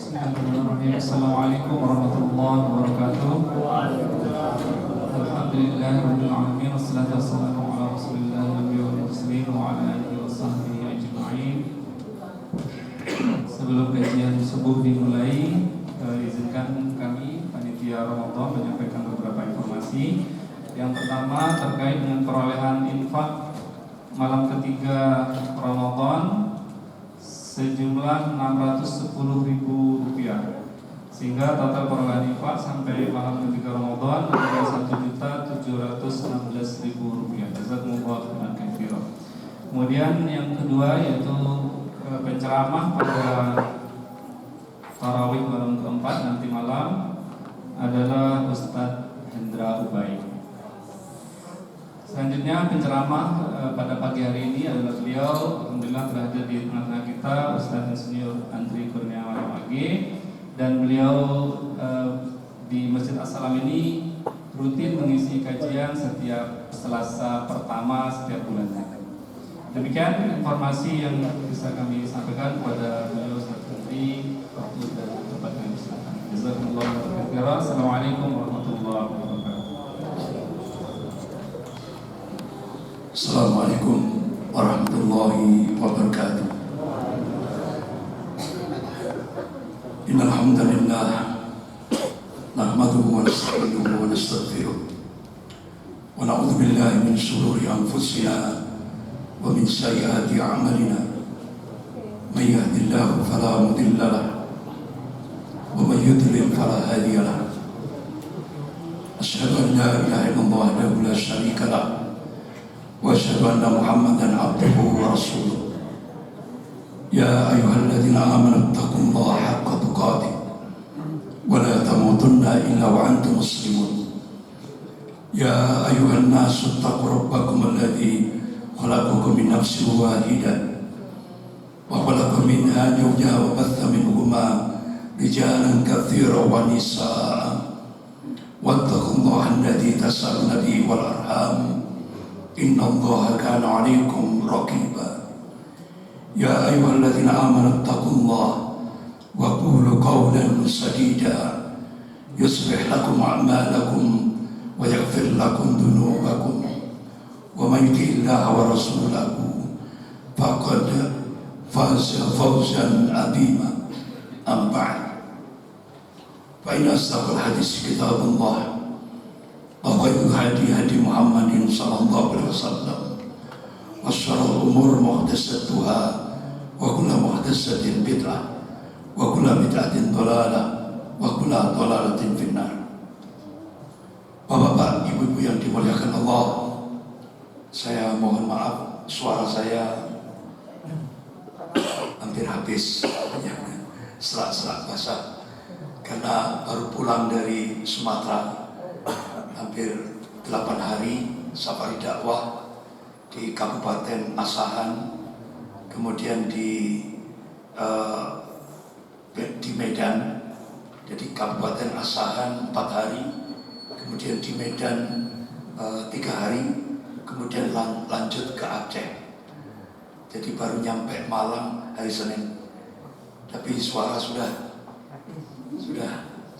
Bismillahirrahmanirrahim. Assalamualaikum warahmatullahi wabarakatuh. Alhamdulillahirabbil alamin wassalatu wassalamu ala rasulillah nabiyil mursalin wa ala alihi washabbihi ajma'in. Sebelum kajian subuh dimulai, izinkan kami panitia Ramadan menyampaikan beberapa informasi. Yang pertama terkait dengan perolehan infak malam ketiga Ramadan sejumlah Rp610.000, sehingga total perolehan infak sampai malam ketiga Ramadan adalah Rp1.716.000. Jazakumullah khairan katsiran. Kemudian yang kedua yaitu penceramah pada tarawih malam keempat nanti malam adalah Ustadz Hendra Ubay. Selanjutnya penceramah pada pagi hari ini adalah beliau, alhamdulillah telah hadir di tengah-tengah kita, Ustadz Insinyur Andri Kurniawan AG, dan beliau di Masjid As-Salam ini rutin mengisi kajian setiap Selasa pertama setiap bulannya. Demikian informasi yang bisa kami sampaikan kepada beliau Ustadz Andri. Waktu dan tempat kami silakan. Jazakumullah khairan. Assalamualaikum warahmatullahi wabarakatuh. Assalamualaikum warahmatullahi wabarakatuh. Innal hamdalillah nahmaduhu wa nasta'inuhu wa nastaghfiruh wa na'udzu billahi min shururi anfusina wa min sayyiati a'malina. May yahdihillahu fala mudilla lahu wa may yudlil fala hadiya lahu. Asyhadu an la ilaha illallah wahdahu la syarika lahu wa asyhadu anna Muhammadan abduhu wa rasuluh. Ya ayyuhalladzina amanu taqullaha haqqa tuqatih wa la tamutunna illa wa antum muslimun. Ya ayyuhan nasu taqu rabbakum alladzi khalaqakum min nafsin wahidah wa khalaqa minha zawjaha wa batha minhuma rijalan katsiran wa nisaa'a wattaqullaha alladzi tasaaluna bihi wal arham inna Allaha kana 'alaikum raqiba. Ya ayyuhalladzina amanu taqullaha wa qulu qawlan sadida yuslih lakum a'malakum wa yaghfir lakum dhunubakum wa man yuti'illaha wa rasulahu faqad faza fawzan 'azima. Amma ba'd. Fa inna asdaqal hadits kitabullah wa khairul hadi hadi Muhammadin sallallahu alaihi wasallam wa syarrul umur muhdatsatuha wa kullu muhdatsatin bid'ah wa kullu bid'atin dhalalah wa kullu dhalalatin finnar. Bapak-bapak, ibu-ibu yang dimuliakan Allah, saya mohon maaf suara saya hampir habis, serak-serak basah karena baru pulang dari Sumatera. Hampir 8 hari safari dakwah di Kabupaten Asahan, kemudian di Medan. Jadi Kabupaten Asahan 4 hari, kemudian di Medan 3 hari, kemudian lanjut ke Aceh. Jadi baru nyampe Malang hari Senin, tapi suara sudah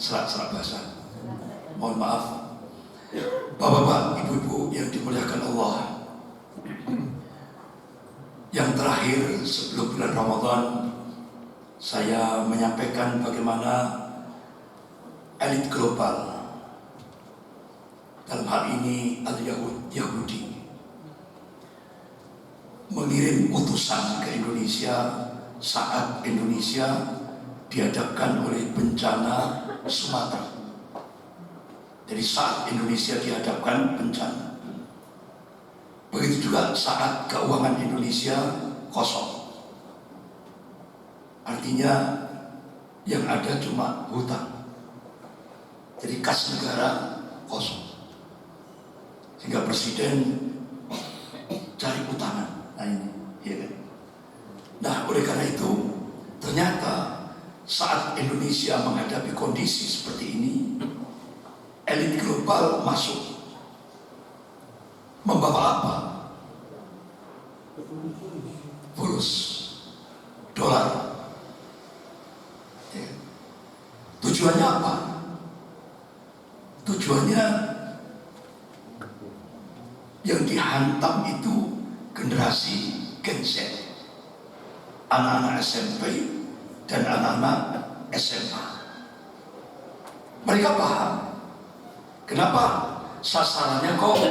serak-serak basah. Mohon maaf. Bapak-bapak, ibu-ibu yang dimuliakan Allah, yang terakhir sebelum bulan Ramadan saya menyampaikan bagaimana elit global, dalam hal ini Yahudi, mengirim utusan ke Indonesia saat Indonesia dihadapkan oleh bencana Sumatera. Jadi saat Indonesia dihadapkan bencana, begitu juga saat keuangan Indonesia kosong. Artinya yang ada cuma hutang. Jadi kas negara kosong, sehingga presiden cari utangan. Nah ini, ya kan? Nah oleh karena itu, ternyata saat Indonesia menghadapi kondisi seperti ini, elit global masuk. Membawa apa? Fulus, dolar. Ya. Tujuannya apa? Tujuannya yang dihantam itu generasi Gen Z, anak-anak SMP dan anak-anak SMA. Mereka paham kenapa sasarannya kok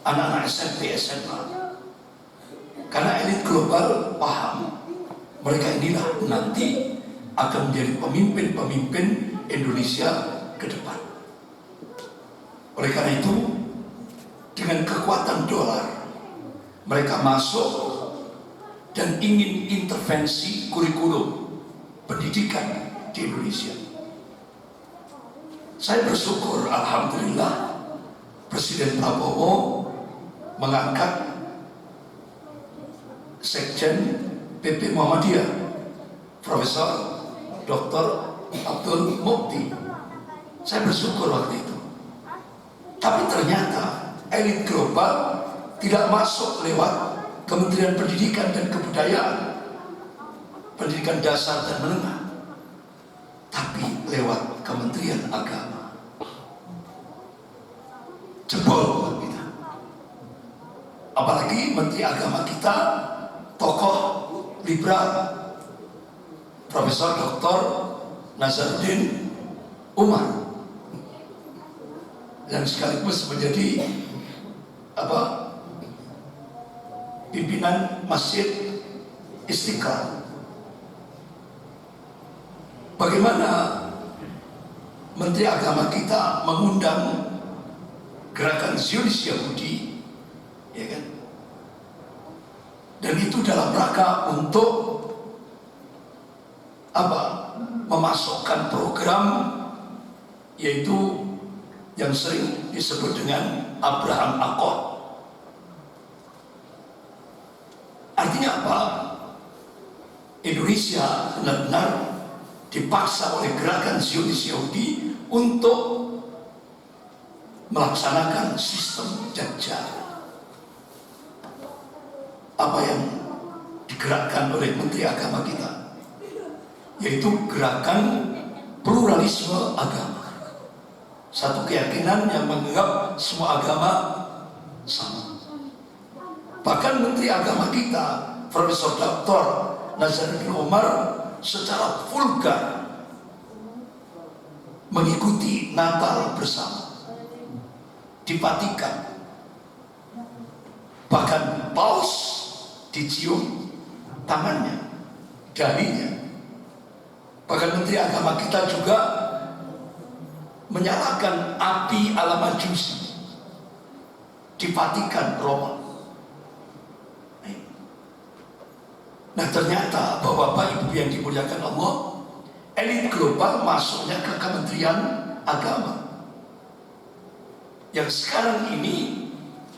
anak-anak SMP SMA. Karena elit global paham mereka inilah nanti akan menjadi pemimpin-pemimpin Indonesia ke depan. Oleh karena itu, dengan kekuatan dolar, mereka masuk dan ingin intervensi kurikulum pendidikan di Indonesia. Saya bersyukur, alhamdulillah, Presiden Prabowo mengangkat Sekjen PP Muhammadiyah, Profesor Dr. Abdul Mukti. Saya bersyukur waktu itu. Tapi ternyata elit global tidak masuk lewat Kementerian Pendidikan dan Kebudayaan, pendidikan dasar dan menengah, tapi lewat Kementerian Agama. Jebol buat kita. Apalagi Menteri Agama kita tokoh liberal, Profesor Dr. Nazaruddin Umar, yang sekaligus menjadi pimpinan Masjid Istiqlal. Bagaimana Menteri Agama kita mengundang gerakan Zionis Yahudi, ya kan? Dan itu dalam rangka untuk memasukkan program yaitu yang sering disebut dengan Abraham Accord. Artinya apa? Indonesia benar-benar dipaksa oleh gerakan Zionis Yahudi untuk melaksanakan sistem Dajjal. Apa yang digerakkan oleh Menteri Agama kita, yaitu gerakan pluralisme agama. Satu keyakinan yang menganggap semua agama sama. Bahkan Menteri Agama kita, Profesor Dr. Nazaruddin Umar, secara vulgar mengikuti Natal bersama di Vatikan. Bahkan Paus dicium tangannya, dahinya. Bahkan Menteri Agama kita juga menyalakan api ala Majusi di Vatikan Roma. Nah, ternyata Bapak Ibu yang dimuliakan Allah, elit global masuknya ke Kementerian Agama yang sekarang ini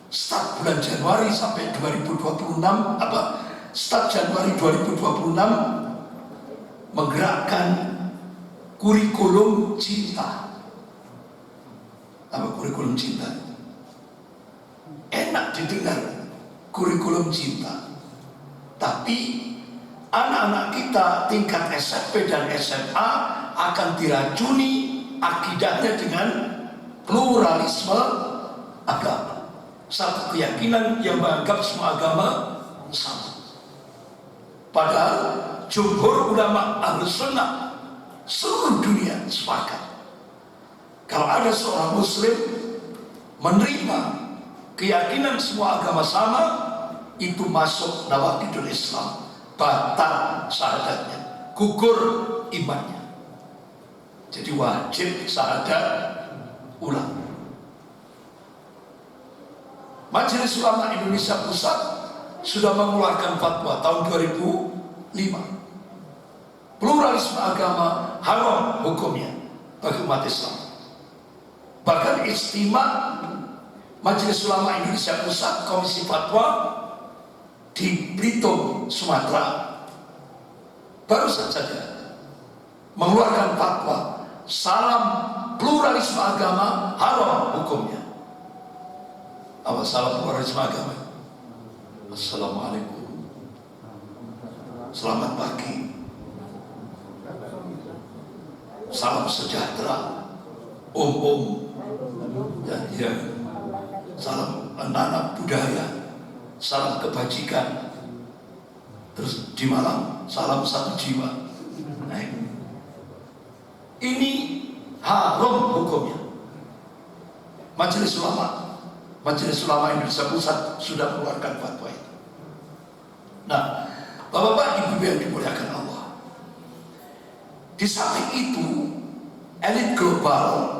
start bulan Januari sampai 2026 start Januari 2026 menggerakkan kurikulum cinta. Apa kurikulum cinta? Enak didengar, kurikulum cinta. Tapi anak-anak kita tingkat SMP dan SMA akan diracuni akidahnya dengan pluralisme agama. Satu keyakinan yang menganggap semua agama sama. Padahal jumhur ulama Ahlus Sunnah seluruh dunia sepakat, kalau ada seorang muslim menerima keyakinan semua agama sama, itu masuk nawaqidul Islam, batal syahadatnya, gugur imannya. Jadi wajib syahadat ulang. Majelis Ulama Indonesia Pusat sudah mengeluarkan fatwa tahun 2005. Pluralisme agama haram hukumnya bagi umat Islam. Bahkan Ijtima Majelis Ulama Indonesia Pusat Komisi Fatwa di Belitung, Sumatera baru saja mengeluarkan fatwa salam pluralisme agama haram hukumnya. Apa salam pluralisme agama? Assalamualaikum, selamat pagi. salam sejahtera, om-om, ya, salam anak-anak budaya, salam kebajikan. Terus di malam salam satu jiwa. Nah, ini haram hukumnya. Majelis Ulama Indonesia Pusat sudah mengeluarkan fatwa itu. Nah, Bapak-bapak, Ibu yang dimuliakan Allah, di samping itu elit global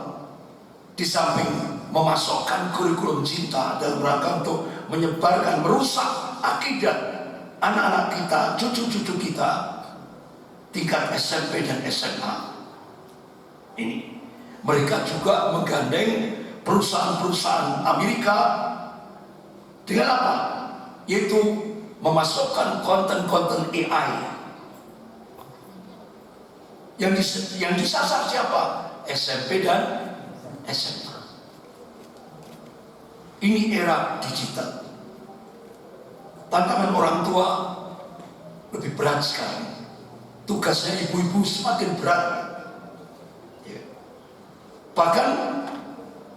di samping memasokkan kurikulum cinta dalam rangka untuk menyebarkan, merusak akidah anak-anak kita, cucu-cucu kita tingkat SMP dan SMA ini, mereka juga menggandeng perusahaan-perusahaan Amerika dengan apa? Yaitu memasukkan konten-konten AI yang disasar siapa? SMP dan SMA. Ini era digital. Tantangan orang tua lebih berat sekali. Tugasnya ibu-ibu semakin berat. Ya. Bahkan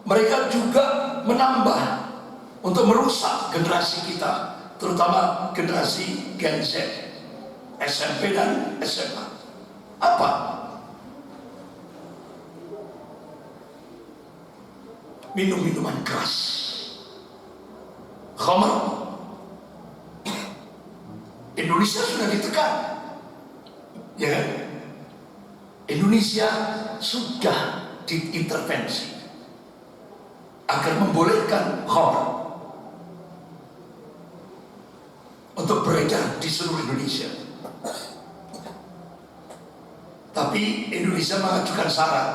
mereka juga menambah untuk merusak generasi kita, terutama generasi Gen Z, SMP dan SMA. Apa? Minum-minuman keras, khamar. Indonesia sudah ditekan, ya kan? Indonesia sudah diintervensi agar membolehkan khamar untuk beredar di seluruh Indonesia. Tapi Indonesia mengajukan syarat,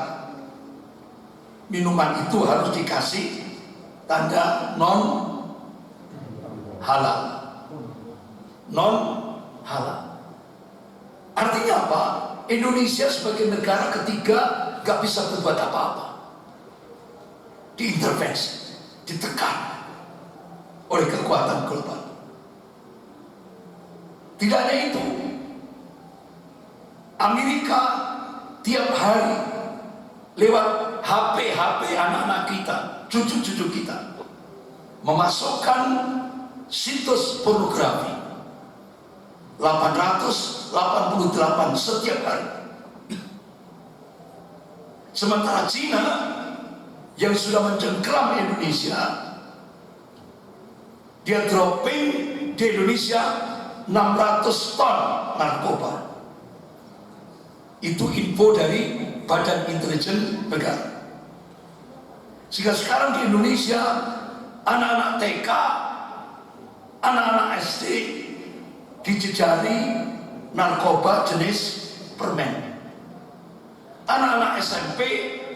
minuman itu harus dikasih tanda non halal. Non halal. Artinya apa? Indonesia sebagai negara ketiga gak bisa berbuat apa-apa. Diintervensi, ditekan oleh kekuatan global. Tidak hanya itu, Amerika tiap hari lewat HP anak-anak kita, cucu-cucu kita, memasukkan situs pornografi 888 setiap hari. Sementara Cina yang sudah mencengkeram Indonesia, dia dropping di Indonesia 600 ton narkoba. Itu info dari Badan Intelijen Negara. Sehingga sekarang di Indonesia anak-anak TK, anak-anak SD dijejari narkoba jenis permen. Anak-anak SMP,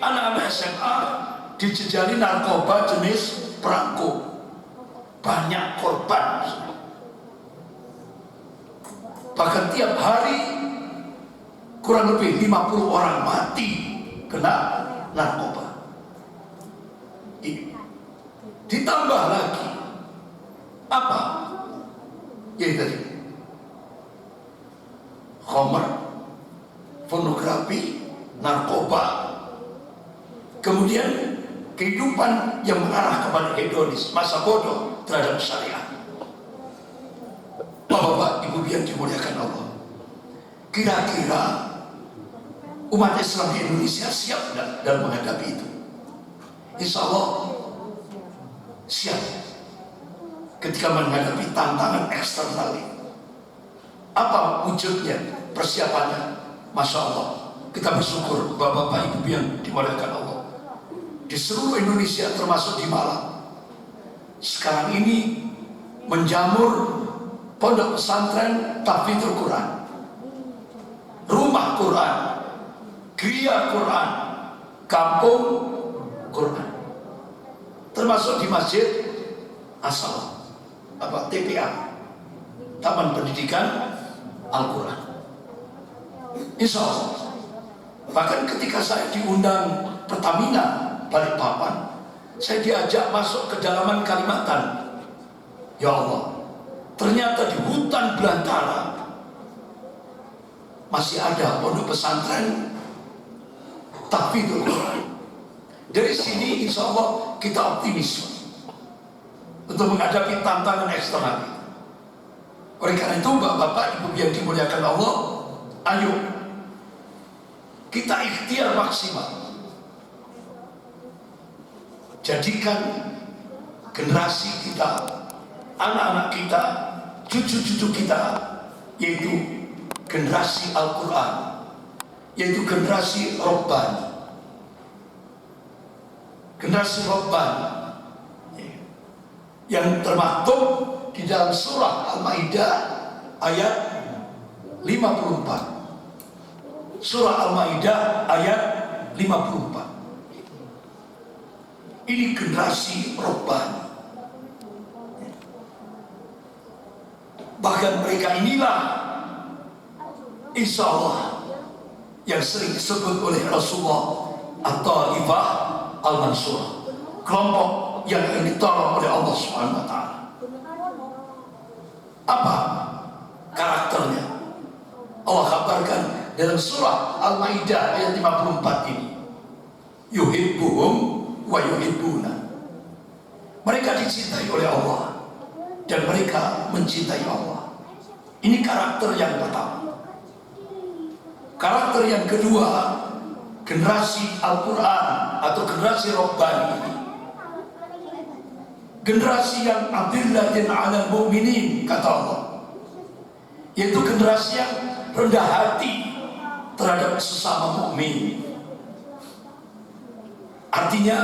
anak-anak SMA dijejari narkoba jenis perangko. Banyak korban. Bahkan tiap hari kurang lebih 50 orang mati kena narkoba. Ditambah lagi apa? Ya tadi khamar, pornografi, narkoba, kemudian kehidupan yang mengarah kepada hedonis, masa bodoh terhadap syariat. Bapak-bapak, ibu yang dimuliakan Allah, kira-kira umat Islam di Indonesia siap tidak dalam menghadapi itu? Insya Allah siap ketika menghadapi tantangan eksternal ini. Apa wujudnya, persiapannya? Masya Allah, kita bersyukur bapak-bapak ibu yang dimuliakan Allah, di seluruh Indonesia termasuk di Malang sekarang ini menjamur pondok pesantren Tahfidzul Quran, rumah Quran, geria Quran, kampung Quran, termasuk di Masjid Asal TPA, Taman Pendidikan Al-Quran. Insya Allah. Bahkan ketika saya diundang Pertamina Balikpapan, saya diajak masuk ke dalaman Kalimantan. Ya Allah, ternyata di hutan belantara masih ada pondok pesantren tahfidzul Quran. Dari sini insya Allah kita optimis untuk menghadapi tantangan eksternal. Oleh karena itu bapak-bapak, ibu yang dimuliakan Allah, ayo kita ikhtiar maksimal. Jadikan generasi kita, anak-anak kita, cucu-cucu kita, yaitu generasi Al-Quran, yaitu generasi Rabbani. Generasi Rabbani yang termaktub di dalam surah Al-Maidah ayat 54. Surah Al-Maidah ayat 54. Ini generasi Rabbani. Bahkan mereka inilah insya Allah yang sering disebut oleh Rasulullah At-Taifah Al-Mansurah, kelompok yang ditolong oleh Allah Subhanahu wa Ta'ala. Apa karakternya? Allah kabarkan dalam surah Al-Maidah ayat 54 ini, yuhibbuhum wa yuhibbuna. Mereka dicintai oleh Allah dan mereka mencintai Allah. Ini karakter yang pertama. Karakter yang kedua, generasi Al-Quran atau generasi Rabbani ini, generasi yang adillatin 'alal mu'minin, kata Allah, yaitu generasi yang rendah hati terhadap sesama mukmin. Artinya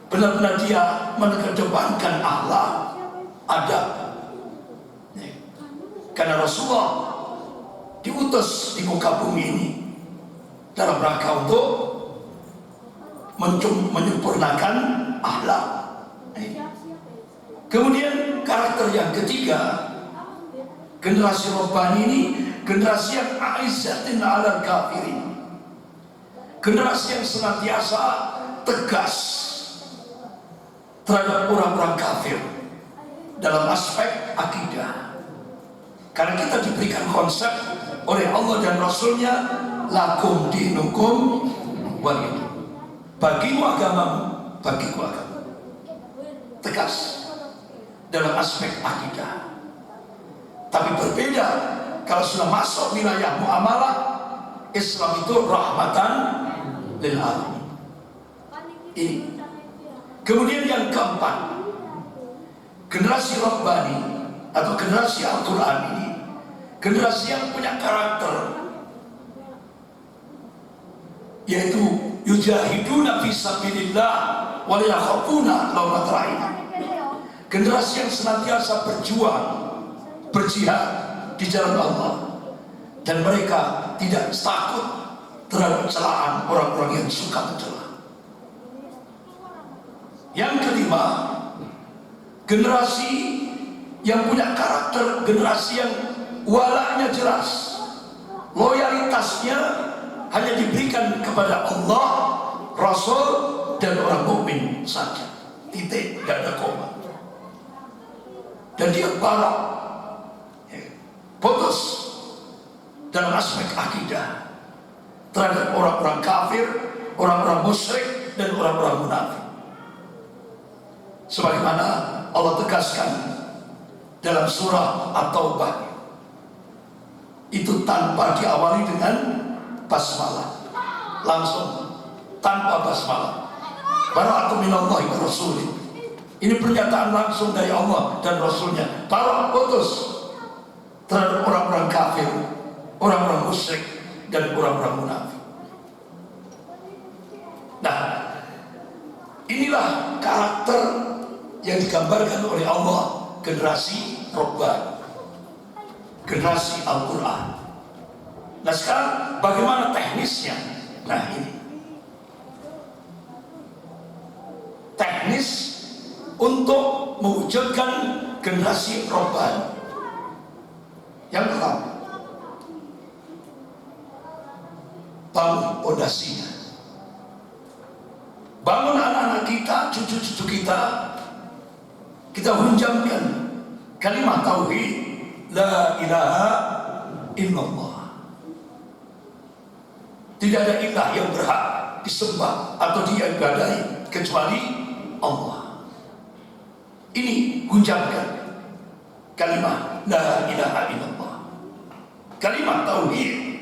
benar-benar dia mengedepankan akhlak, adab. Karena Rasulullah diutus di muka bumi ini dalam rangka untuk menyempurnakan akhlak. Kemudian karakter yang ketiga, generasi Rabbani ini generasi yang aizzatin 'alal kafirin, generasi yang senantiasa tegas terhadap orang-orang kafir dalam aspek akidah. Karena kita diberikan konsep oleh Allah dan Rasulnya, lakum dinukum waliyadin. Bagimu agamamu, bagiku agama. Tegas dalam aspek akidah. Tapi berbeda kalau sudah masuk wilayah muamalah. Islam itu rahmatan lil alamin. Ini. Kemudian yang keempat, generasi Rabbani atau generasi Al-Quran ini generasi yang punya karakter, yaitu yujahiduna fisabilillah wa la yakhafuna lawmata laim. Generasi yang senantiasa berjuang, berjihad di jalan Allah, dan mereka tidak takut terhadap celaan orang-orang yang suka mencela. Yang kelima, generasi yang punya karakter, generasi yang walaknya jelas, loyalitasnya hanya diberikan kepada Allah, Rasul, dan orang mukmin saja. Titik, tidak ada koma. Dan dia balak, putus dalam aspek akidah terhadap orang-orang kafir, orang-orang musyrik, dan orang-orang munafik. Sebagaimana Allah tegaskan dalam surah At-Taubah, itu tanpa diawali dengan basmalah, langsung tanpa basmalah. Bara'atu minallahi wa rasulih. Ini pernyataan langsung dari Allah dan Rasulnya. Para putus terhadap orang-orang kafir, orang-orang musyrik, dan orang-orang munafik. Nah, inilah karakter yang digambarkan oleh Allah, generasi Rabbani, generasi Al-Quran. Nah sekarang bagaimana teknisnya? Nah ini teknis untuk mewujudkan generasi Rabbani. Yang pertama, bangun pondasinya, bangun anak-anak kita, cucu-cucu kita. Kita hunjamkan kalimat tauhid, la ilaha illallah. Tidak ada ilah yang berhak disembah atau diibadahi kecuali Allah. Ini gunjangkan kalimat la ilaha illallah, kalimat tauhid.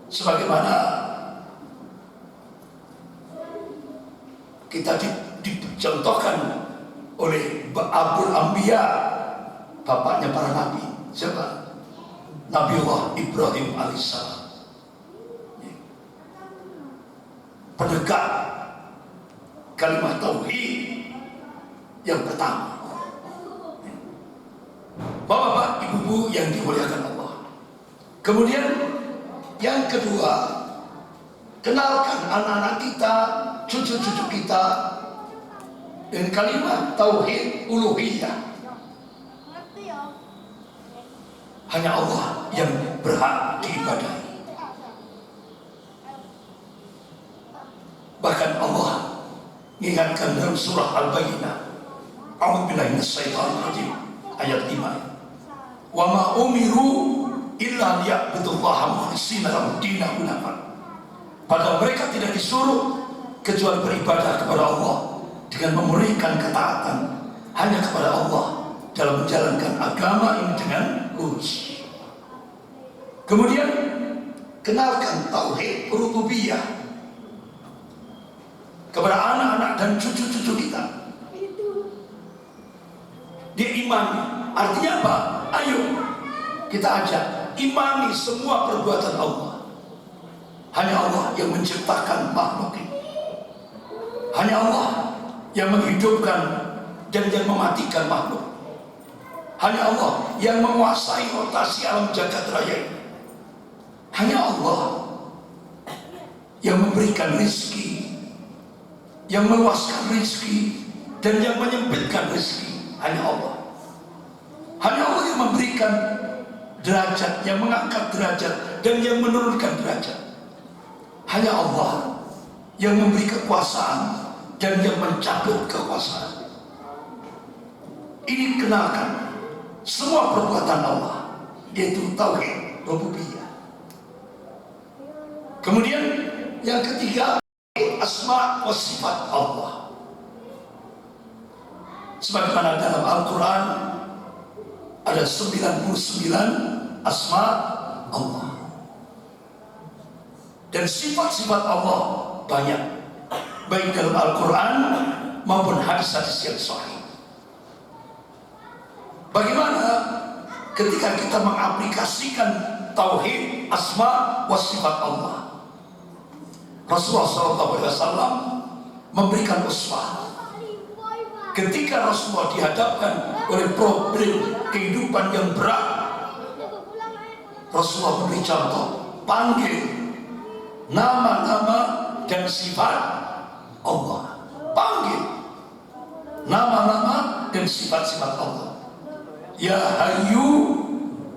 Sebagaimana kita dicontohkan oleh Abul Anbiya, bapaknya para nabi. Siapa? Nabiullah Ibrahim alaihissalam. Penegak kalimat tauhid yang pertama. Bapak-bapak, ibu-ibu yang dimuliakan Allah. Kemudian yang kedua, kenalkan anak-anak kita, cucu-cucu kita dengan kalimat tauhid uluhiyah. Hanya Allah yang berhak diibadahi. Bahkan Allah mengingatkan dalam surah Al-Bayyinah, a'udzubillahi minasyaitonir rajim, ayat 5. Wa ma umiru illa liya'budullaha mukhlishina lahu-d-din hunafa. Pada mereka tidak disuruh kecuali beribadah kepada Allah dengan memurnikan ketaatan hanya kepada Allah dalam menjalankan agama ini dengan lurus. Kemudian kenalkan tauhid rububiyah kepada anak-anak dan cucu-cucu kita. Dia imani. Artinya apa? Ayo kita ajak imani semua perbuatan Allah. Hanya Allah yang menciptakan makhluk ini. Hanya Allah yang menghidupkan dan yang mematikan makhluk. Hanya Allah yang menguasai rotasi alam jagat raya ini. Hanya Allah yang memberikan rizki, yang meluaskan rizki, dan yang menyempitkan rizki. Hanya Allah. Hanya Allah yang memberikan derajat, yang mengangkat derajat, dan yang menurunkan derajat. Hanya Allah yang memberi kekuasaan dan yang mencabut kekuasaan. Ini kenalkan semua perbuatan Allah, yaitu tauhid rububiyah. Kemudian yang ketiga, asma wa sifat Allah. Sebagaimana dalam Al-Quran ada 99 asma Allah. Dan sifat-sifat Allah banyak, baik dalam Al-Quran maupun hadis-hadis yang sahih. Bagaimana ketika kita mengaplikasikan tauhid asma wa sifat Allah? Rasulullah SAW memberikan uswah. Ketika Rasulullah dihadapkan oleh problem kehidupan yang berat, Rasulullah memberi contoh, panggil nama-nama dan sifat Allah. Panggil nama-nama dan sifat-sifat Allah. Ya Hayyu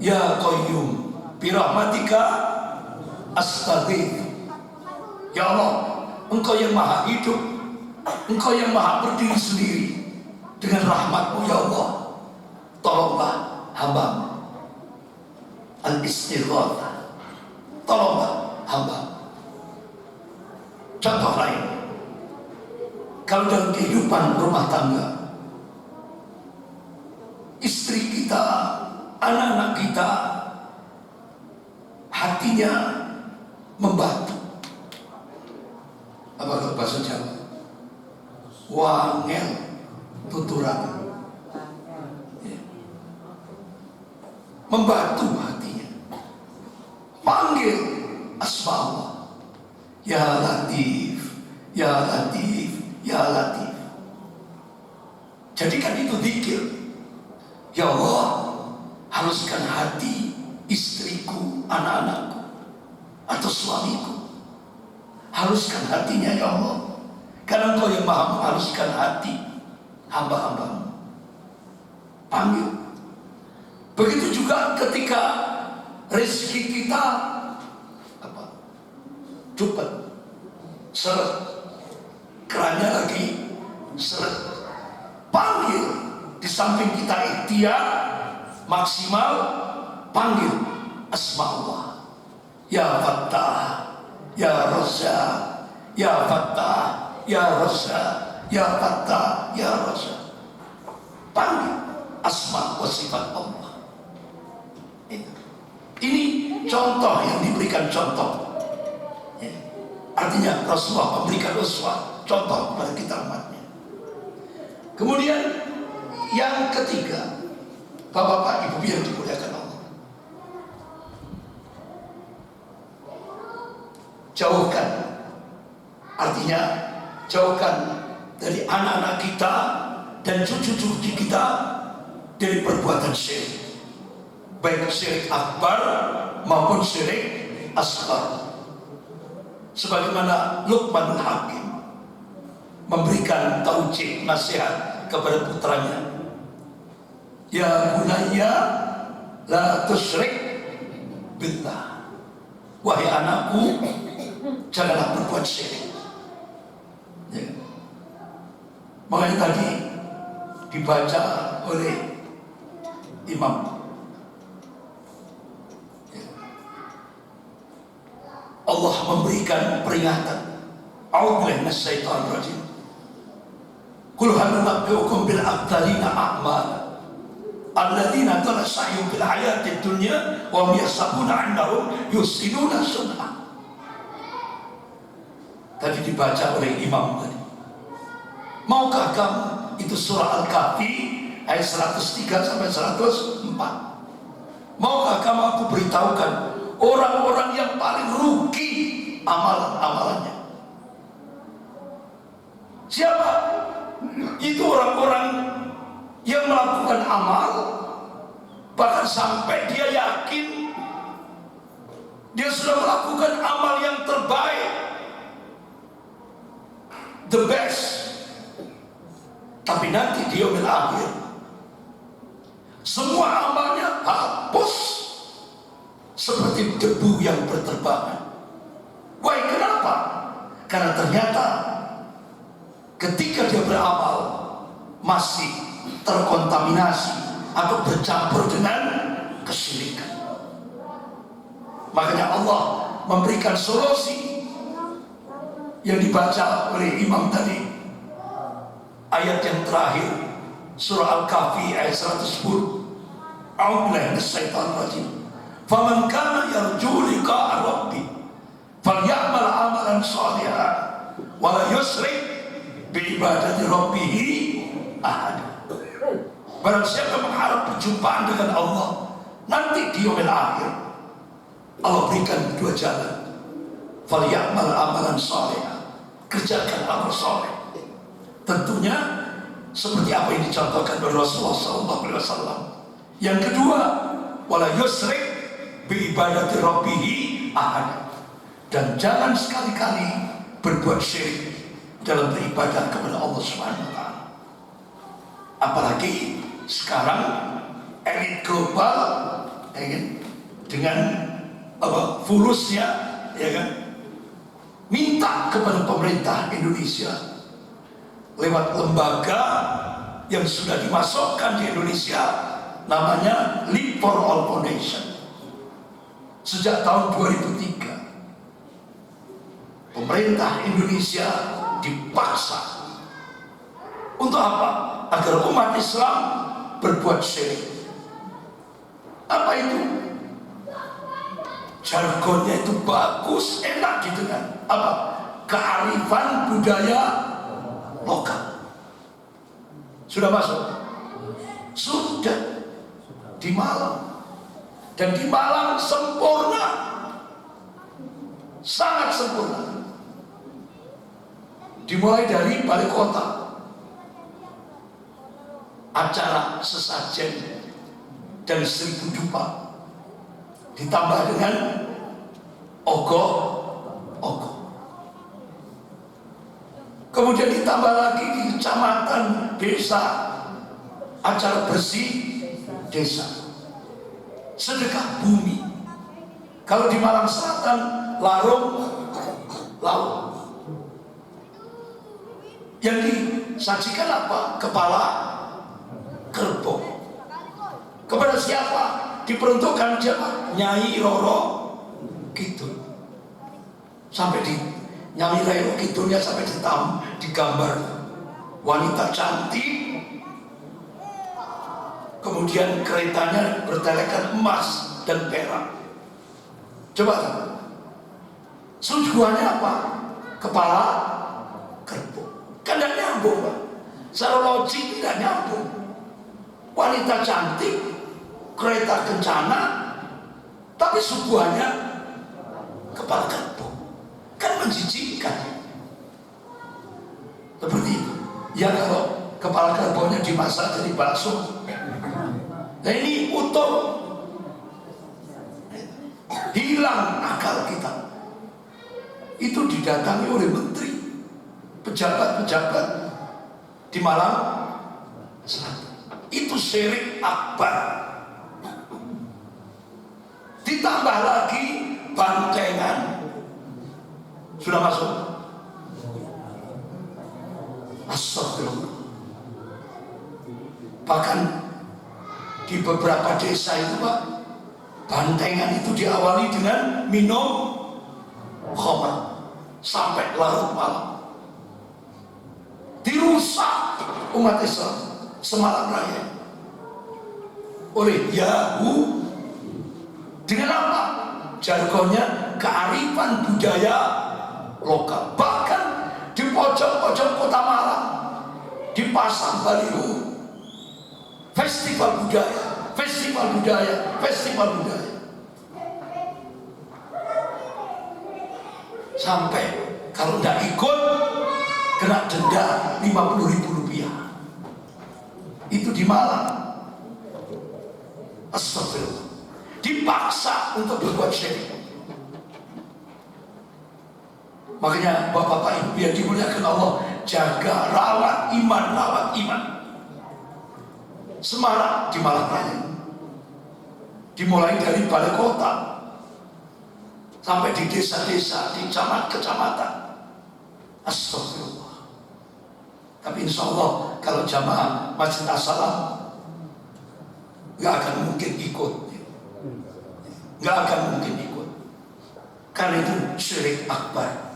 Ya Qayyum birahmatika astaghfir. Ya Allah, Engkau yang maha hidup, Engkau yang maha berdiri sendiri. Dengan rahmat-Mu ya Allah, tolonglah hamba. Al-istighatsah, tolonglah hamba. Contoh lain, kalau dalam kehidupan rumah tangga, istri kita, anak-anak kita, hatinya membatu. Apa kalau bahasa Jawa? Wangel tuturan. Ya. Membatu hatinya. Panggil asma Allah. Ya Latif, Ya Latif, Ya Latif. Jadikan itu zikir. Ya Allah, haluskan hati istriku, anak-anakku, atau suamiku. Haluskan hatinya ya Allah, karena Engkau yang maha menghaluskan hati hamba-hambamu. Panggil. Begitu juga ketika rezeki kita cupet, seret, kerannya lagi seret. Panggil. Di samping kita ikhtiar maksimal, panggil asma Allah. Ya Fattah, Ya Razzaq, Ya Fattah, Ya Razzaq, Ya Fattah, Ya Razzaq. Panggil asma wa sifat Allah. Ini contoh yang diberikan contoh. Artinya Rasulullah memberikan uswah, contoh kepada kita umatnya. Kemudian yang ketiga, Bapak-bapak, Ibu yang dimuliakan Allah, jauhkan, artinya jauhkan dari anak-anak kita dan cucu-cucu kita dari perbuatan syirik, baik syirik akbar maupun syirik asghar. Sebagaimana Luqmanul Hakim memberikan taujih nasihat kepada putranya, ya bunayya la tusyrik billah, wahai anakku janganlah berbuat syirik. Ya. Makanya tadi dibaca oleh imam, Allah memberikan peringatan. A'udzubillahi minasyaitonir rajim. Qul hal nunabbi'ukum bil aqdalina a'mala alladzina dhalla sa'yuhum fil hayatid dunya wa hum yahsabuna annahum yuhsinuna sun'ah. Tadi dibaca oleh imam tadi. Maukah kamu, itu surah Al-Kahfi ayat 103 sampai 104. Maukah kamu aku beritahukan orang-orang yang paling rugi amalan-amalannya? Siapa? Itu orang-orang yang melakukan amal, bahkan sampai dia yakin dia sudah melakukan amal yang terbaik, the best, tapi nanti di yaumil akhir semua amalnya hapus seperti debu yang berterbangan. Why, kenapa? Karena ternyata ketika dia beramal masih terkontaminasi atau bercampur dengan kesyirikan. Makanya Allah memberikan solusi yang dibaca oleh imam tadi, ayat yang terakhir surah Al-Kahfi ayat 110. A'udzubillahi minasyaitonir rajim. Faman kana yarju liqa'a rabbih falyamal amalan shalihan wa la yusyrik bi ibadati rabbih ahad. Barang siapa mengharap perjumpaan dengan Allah nanti di yaumil akhir, Allah berikan dua jalan. Falyamal amalan shalihan, kerjakan amal saleh. Tentunya seperti apa yang dicontohkan oleh Rasulullah SAW. Yang kedua, wala yusyrik bi ibadati rabbih ahad, dan jangan sekali-kali berbuat syirik dalam beribadah kepada Allah Subhanahu wa taala. Apalagi sekarang elit global ya kan, dengan fulusnya ya kan, minta kepada pemerintah Indonesia lewat lembaga yang sudah dimasukkan di Indonesia, namanya Leap for All Foundation. Sejak tahun 2003 pemerintah Indonesia dipaksa untuk apa? Agar umat Islam berbuat syirik. Apa itu? Jargonnya itu bagus, enak didengar. Apa? Kearifan budaya lokal. Sudah masuk? Sudah. Di Malang. Dan di Malang sempurna, sangat sempurna. Dimulai dari balai kota, acara sesajen dan 1000 dupa, ditambah dengan ogoh-ogoh. Kemudian ditambah lagi di kecamatan, desa, acara bersih desa, sedekah bumi. Kalau di Malang Selatan, larung laut. Yang disajikan apa? Kepala kerbau. Kepada siapa? Diperuntukkan siapa? Nyai Roro Kidul. Sampai di Nyamirai Kidulnya sampai digambar wanita cantik, kemudian keretanya bertelekan emas dan perak. Coba suguhannya apa? Kepala kerbau. Kan tidak nyambung, Pak. Secara logik tidak nyambung. Wanita cantik, kereta kencana, tapi suguhannya kepala kerbau. Kan menjijikkan. Seperti itu. Ya kalau kepala kerbaunya dimasak jadi bakso. Nah ini utuh. Hilang akal kita. Itu didatangi oleh menteri, pejabat-pejabat di Malang Selatan. Itu syirik akbar. Ditambah lagi bantengan. Sudah masuk. Astagfirullah. Bahkan di beberapa desa itu, Pak, bantengan itu diawali dengan minum khamar sampai larut malam. Dirusak umat Islam semalam raya oleh Yahoo. Dengan apa? Jargonnya kearifan budaya lokal. Bahkan di pojok-pojok kota Malang dipasang baliho festival budaya, festival budaya, festival budaya. Sampai kalau tidak ikut kena denda 50.000 rupiah. Itu di Malang. Astagfirullah. Dipaksa untuk berbuat syirik. Makanya bapak-bapak ibu yang dimuliakan Allah, jaga, rawat iman, rawat iman. Semarang di Malang Raya, dimulai dari balai kota sampai di desa-desa, di kecamatan. Astagfirullah. Tapi insya Allah kalau jamaah Masjid As-Salam nggak akan mungkin ikut, nggak akan mungkin ikut, karena itu syirik akbar.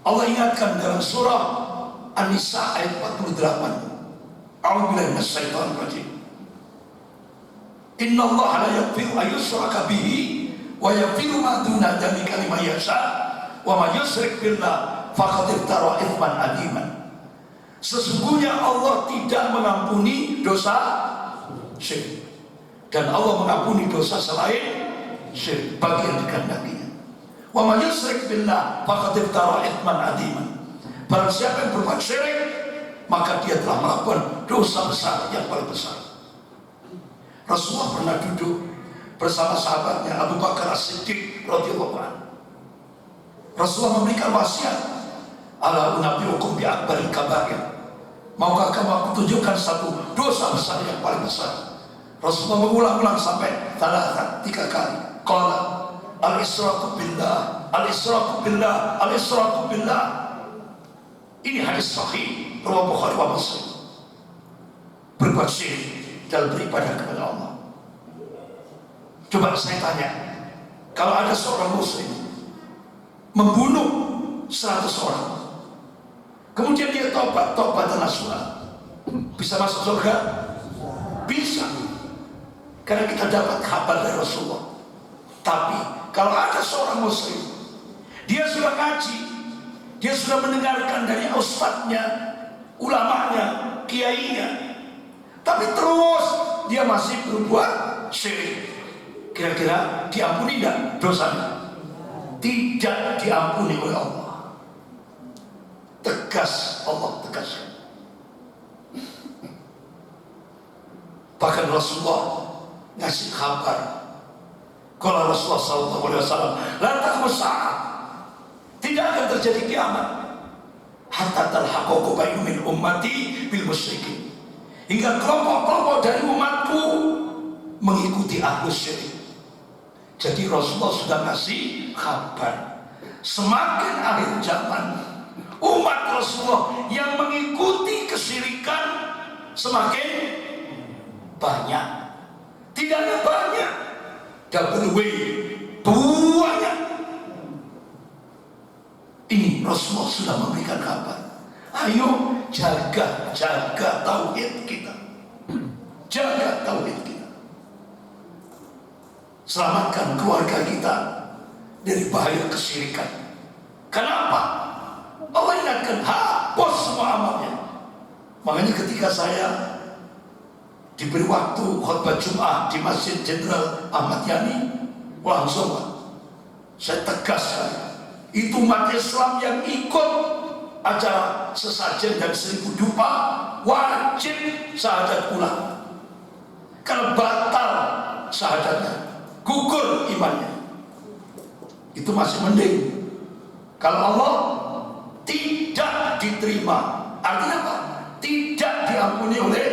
Allah ingatkan dalam surah An-Nisa ayat 48. A'udzubillahi minasyaitonir rajim. Innallaha la yaghfiru an yushraka bihi wa yaghfiru ma duna dzalika liman yasha wa may yusyrik billah faqad iftara itsman adziman. Sesungguhnya Allah tidak mengampuni dosa syirik, dan Allah mengampuni dosa selain syirik bagi yang dikehendakinya. Wa may yusyrik billah faqad iftara itsman adziman. Barang siapa yang berbuat syirik, maka dia telah melakukan dosa besar yang paling besar. Rasulullah pernah duduk bersama sahabatnya Abu Bakar As-Siddiq radhiyallahu anhu. Rasulullah memberikan wasiat, ala unabbiukum bi akbaril kabair. Maukah kamu aku tunjukkan satu dosa besar yang paling besar? Rasulullah mengulang-ulang sampai 3 kali. Qala al-israku billah, al-israku billah, al-israku billah. Ini hadis sahih riwayat Bukhari wa Muslim. Berbuat syirik dalam beribadah kepada Allah. Coba saya tanya, kalau ada seorang muslim membunuh 100 orang, kemudian dia tobat nasuha, bisa masuk surga? Bisa, karena kita dapat kabar dari Rasulullah. Tapi kalau ada seorang muslim, dia sudah ngaji, dia sudah mendengarkan dari ustadznya, ulamanya, kiainya, tapi terus dia masih berbuat syirik, kira-kira diampuni tidak dosanya? Tidak diampuni oleh Allah. Tegas Allah tegaskan. Bahkan Rasulullah ngasih kabar, kalau Rasulullah SAW, la taqum as-sa'ah, tidak akan terjadi kiamat hatta talhaqu bainu min ummati bil musyrikin, hingga kelompok-kelompok dari umatku mengikuti ahlus syirik. Jadi Rasulullah sudah ngasih kabar, semakin akhir zaman umat Rasulullah yang mengikuti kesyirikan semakin banyak. Tidak hanya banyak, double way, banyak. Rasulullah sudah memberikan kabar. Ayo jaga tauhid kita. Jaga tauhid kita. Selamatkan keluarga kita dari bahaya kesyirikan. Kenapa? Allah ingatkan, hapus semua amalnya. Makanya ketika saya diberi waktu khutbah Jum'ah di Masjid Jenderal Ahmad Yani, langsung saya tegaskan, itu umat Islam yang ikut acara sesajen dan 1000 dupa wajib syahadat ulang. Kalau batal syahadatnya, gugur imannya, itu masih mending. Kalau Allah tidak diterima, artinya apa? Tidak diampuni oleh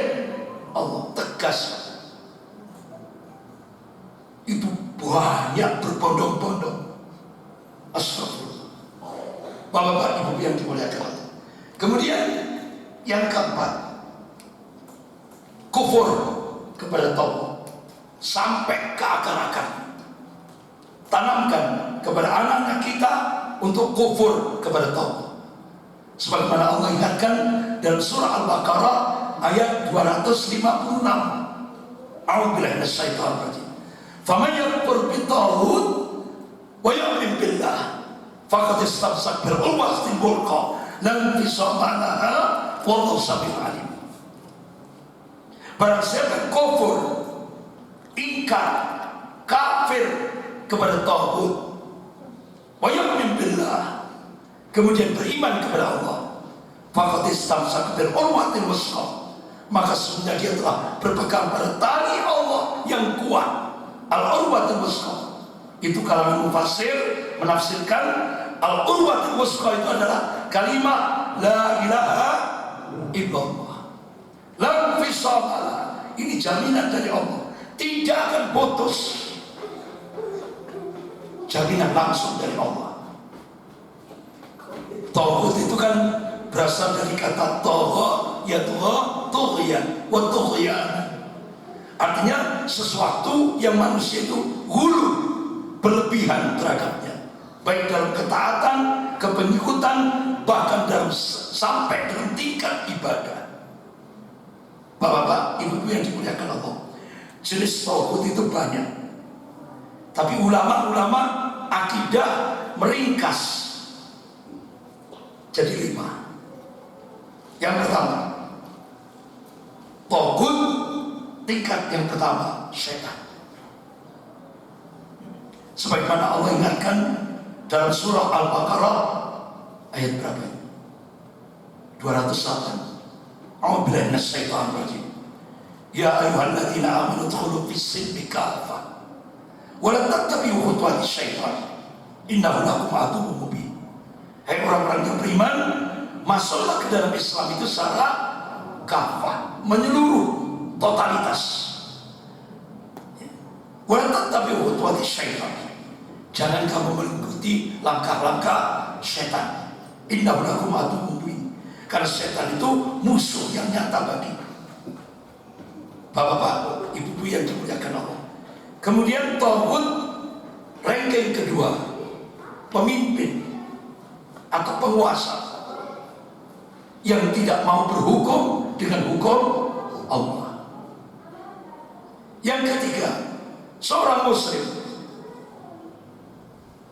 Allah. Tegas. Itu banyak berbondong-bondong. Astagfirullah. Bapak-bapak, ibu yang dimuliakan Allah. Kemudian yang keempat, kufur kepada Allah sampai ke akar-akar. Tanamkan kepada anak-anak kita untuk kufur kepada Allah. Sebagaimana Allah ingatkan dalam surah Al-Baqarah ayat 256. A'udzubillahi minasyaitonir rajim. Faman yakfur bit-taghut wa yu'min billah faqad istamsaka bil urwatil wuthqa lam infisama laha wallahu samii'un 'alim. Barang siapa kufur, ingkar, kafir kepada taghut, wa yu'min billah, kemudian beriman kepada Allah, faqad istamsaka bil urwatil wuthqa, maka sesungguhnya dia telah berpegang pada tali Allah yang kuat. Al-urwatul wuthqa, itu kalangan mufassir menafsirkan al-urwatul wuthqa itu adalah kalimat la ilaha illallah. La fisala, ini jaminan dari Allah, tidak akan putus. Jaminan langsung dari Allah. Tauhid itu kan berasal dari kata tagha, ya tughyan wa tughyan. Artinya sesuatu yang manusia itu hulu, berlebihan terhadapnya, baik dalam ketaatan, kepengikutan, bahkan dalam sampai dalam tingkat ibadah. Bapak-bapak, ibu-ibu yang dimuliakan Allah, jenis tauhid itu banyak. Tapi ulama-ulama akidah meringkas jadi 5. Yang pertama, tauhid tingkat yang pertama, syaitan. Sebagaimana Allah ingatkan dalam surah Al-Baqarah ayat berapa ini? 208. A'udzubillahi minasyaitonir rajim. Ya ayyuhalladzina amanu udkhulu fis-silmi kaffah wa la tattabi'u khutuwatis syaitan innahu lakum aduwwun mubin. Hai orang-orang yang beriman, masuklah ke dalam Islam itu secara kafah, menyeluruh, totalitas. Wa la tattabi'u khutuwatis syaitan, jangan kamu mengikuti langkah-langkah syaitan. Innahu lakum aduwwun mubin, karena syaitan itu musuh yang nyata bagi bapak-bapak, ibu-ibu yang dimuliakan Allah. Kemudian tauhid ranking kedua, pemimpin atau penguasa yang tidak mau berhukum dengan hukum Allah. Yang ketiga, seorang muslim,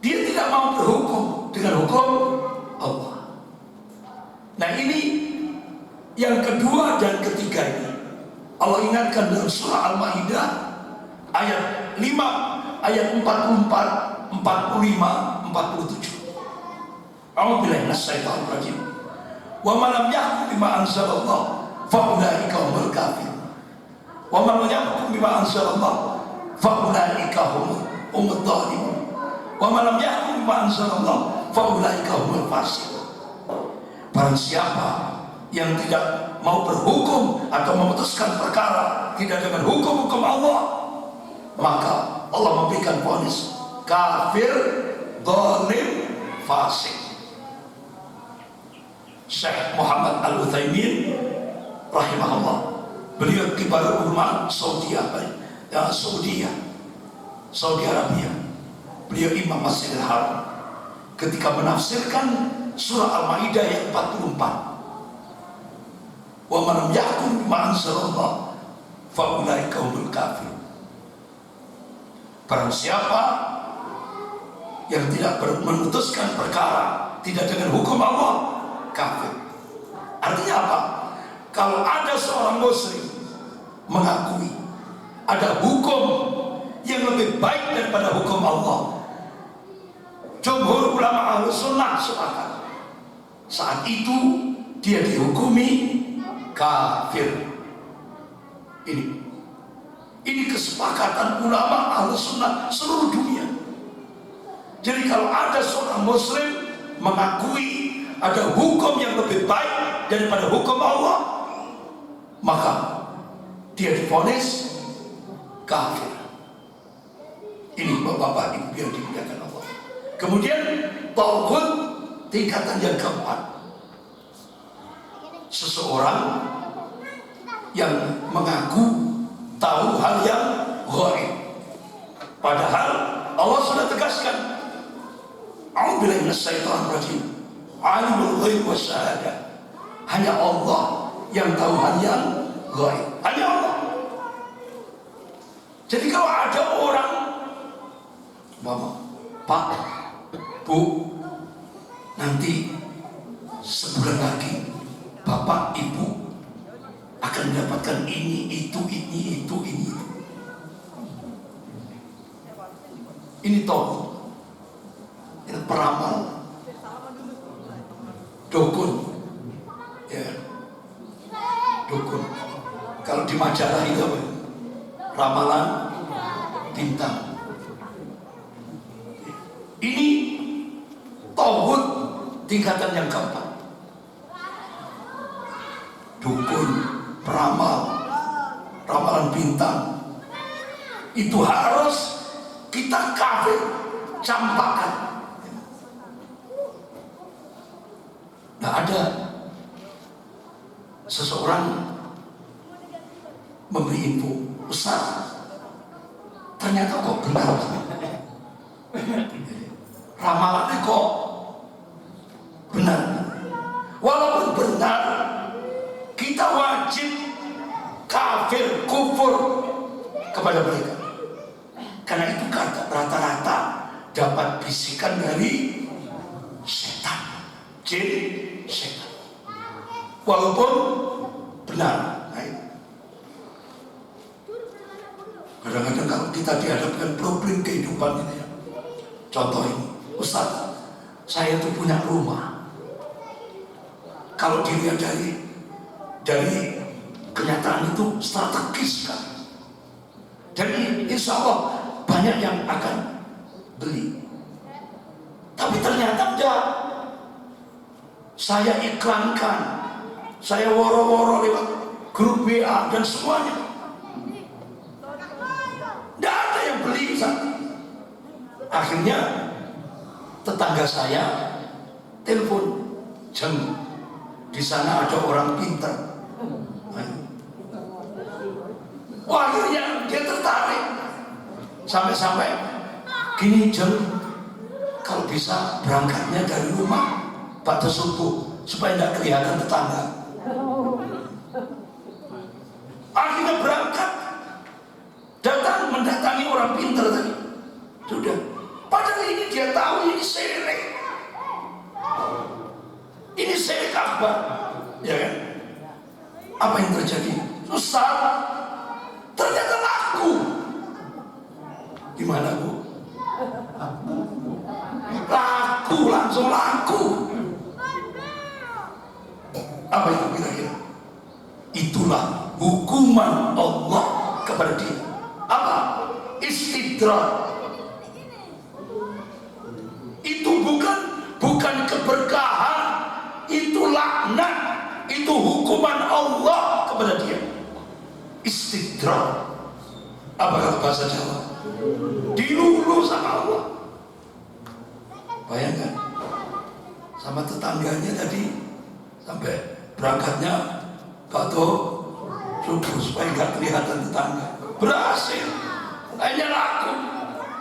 dia tidak mau berhukum dengan hukum Allah. Nah, ini yang kedua dan ketiga ini Allah ingatkan dalam surah Al-Maidah ayat 5, ayat 44, 45, 47. A'udzubillahi minasyaitonir rajim. Wa man lam yahkum bima anzalallah fa ulaika humul kafirun. Wa man lam yahkum bima anzalallah fa ulaika humud dhalimun. Wa man lam yahkum bima anzalallah fa ulaika humul fasiqun. Barang siapa yang tidak mau berhukum atau memutuskan perkara tidak dengan hukum-hukum Allah, maka Allah memberikan vonis kafir, zalim, fasik. Syekh Muhammad Al-Utsaimin rahimahullah, beliau kibar ulama Saudi Arabia, beliau Imam Masjidil Haram, ketika menafsirkan surah Al-Maidah ayat 44. Wa man lam yahkum bima anzalallah fa ulaika humul kafirun. Barang siapa yang tidak memutuskan perkara tidak dengan hukum Allah, kafir. Artinya apa? Kalau ada seorang muslim mengakui ada hukum yang lebih baik daripada hukum Allah, jumhur ulama Ahlus Sunnah sepakat, saat itu dia dihukumi kafir. Ini kesepakatan ulama Ahlus Sunnah seluruh dunia. Jadi kalau ada seorang muslim mengakui ada hukum yang lebih baik daripada hukum Allah, maka dia divonis kafir. Ini bapak-bapak ibu yang dimuliakan Allah. Kemudian taghut tingkatan yang keempat, seseorang yang mengaku tahu hal yang ghaib, padahal Allah sudah tegaskan, a'udzubillahi minasyaitonir rajim, alimul ghaib wasyahadah. Hanya Allah yang tahu hal yang ghaib, hanya Allah. Jadi kalau ada orang, Mama, Pak, Bu, nanti sebulan lagi Bapak Ibu akan mendapatkan ini, itu. Ini toh, ini peramal, dukun, ya, dukun. Kalau di majalah itu apa? Ramalan bintang. Ini tauhid tingkatan yang keempat. Dukun, peramal, ramalan bintang, itu harus kita kafir, campakkan. Nah, ada seseorang memberi info, Ustaz, ternyata kok benar, ramalannya kok benar. Walaupun benar, kita wajib kafir, kufur kepada mereka, karena itu kata rata-rata dapat bisikan dari setan, jin, setan, walaupun benar. Kadang-kadang kalau kita dihadapkan problem kehidupan ini, contoh ini, Ustaz, saya tuh punya rumah. Kalau dilihat dari kenyataan itu strategis kan. Jadi insya Allah banyak yang akan beli. Tapi ternyata enggak. Saya iklankan, saya woro-woro lewat grup WA dan semuanya. Enggak ada yang beli. Akhirnya tetangga saya telepon, jam di sana ada orang pintar. Wah, akhirnya dia tertarik. Sampai-sampai gini, jam kalau bisa berangkatnya dari rumah pada subuh supaya tidak kelihatan tetangga. Akhirnya berangkat, datang mendatangi orang pintar tadi. Sudah. Padahal ini dia tahu ini syirik. Ini syirik akbar, ya kan? Apa yang terjadi? Susah. Ternyata laku. Gimana, Bu? Laku, langsung laku. Apa itu kira-kira? Itulah hukuman Allah kepada dia. Apa? Istidraj. Itu bukan keberkahan, itu laknat, itu hukuman Allah kepada dia. Istidraj. Apa kata bahasa Jawa? Dilulu sama Allah. Bayangkan, sama tetangganya tadi sampai berangkatnya waktu subuh supaya nggak kelihatan tetangga. Berhasil, hanya laku.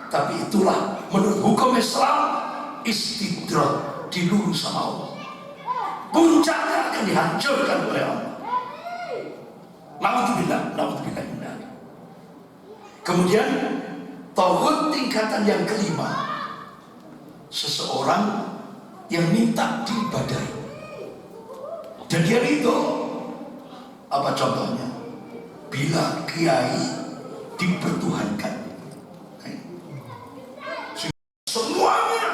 Tapi itulah menurut hukum Islam istidraj. diluru sama Allah. Puncaknya akan dihancurkan oleh Allah. Naudzubillah, naudzubillah. Kemudian tauhid tingkatan yang kelima, seseorang yang minta diibadahi. Dan dia itu apa contohnya? Bila kiai dipertuhankan, semuanya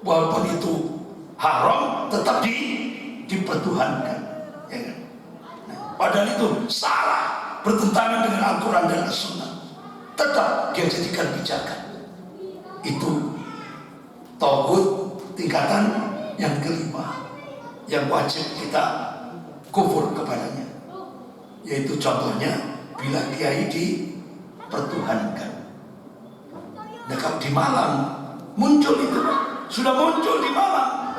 walaupun itu haram tetap dipertuhankan, ya kan? Padahal itu salah, bertentangan dengan Al-Quran dan As-Sunnah, tetap dia jadikan pijakan. Itu tauhid tingkatan yang kelima yang wajib kita kufur kepadanya, yaitu contohnya bila kiai dipertuhankan. Nah, kalau di Malang muncul itu, sudah muncul di Malang,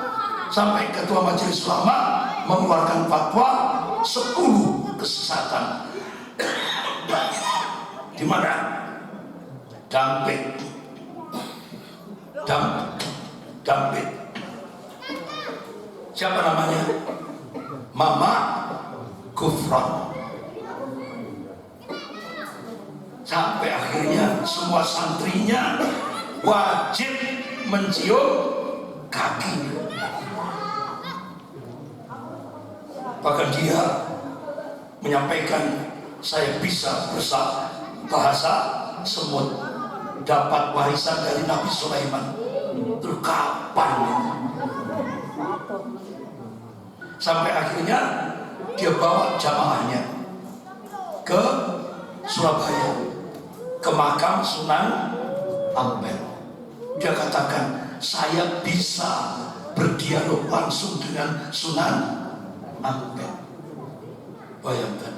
sampai ketua majelis ulama mengeluarkan fatwa 10 kesesatan. Di mana? Dampit. Siapa namanya? Mama Gufron. Sampai akhirnya semua santrinya wajib mencium kakinya. Bahkan dia menyampaikan, saya bisa bahasa semut, dapat warisan dari Nabi Sulaiman. Terus kapan? Sampai akhirnya dia bawa jamaahnya ke Surabaya, ke makam Sunan Ampel. Dia katakan, saya bisa berdialog langsung dengan Sunan Ampel. Bayangkan.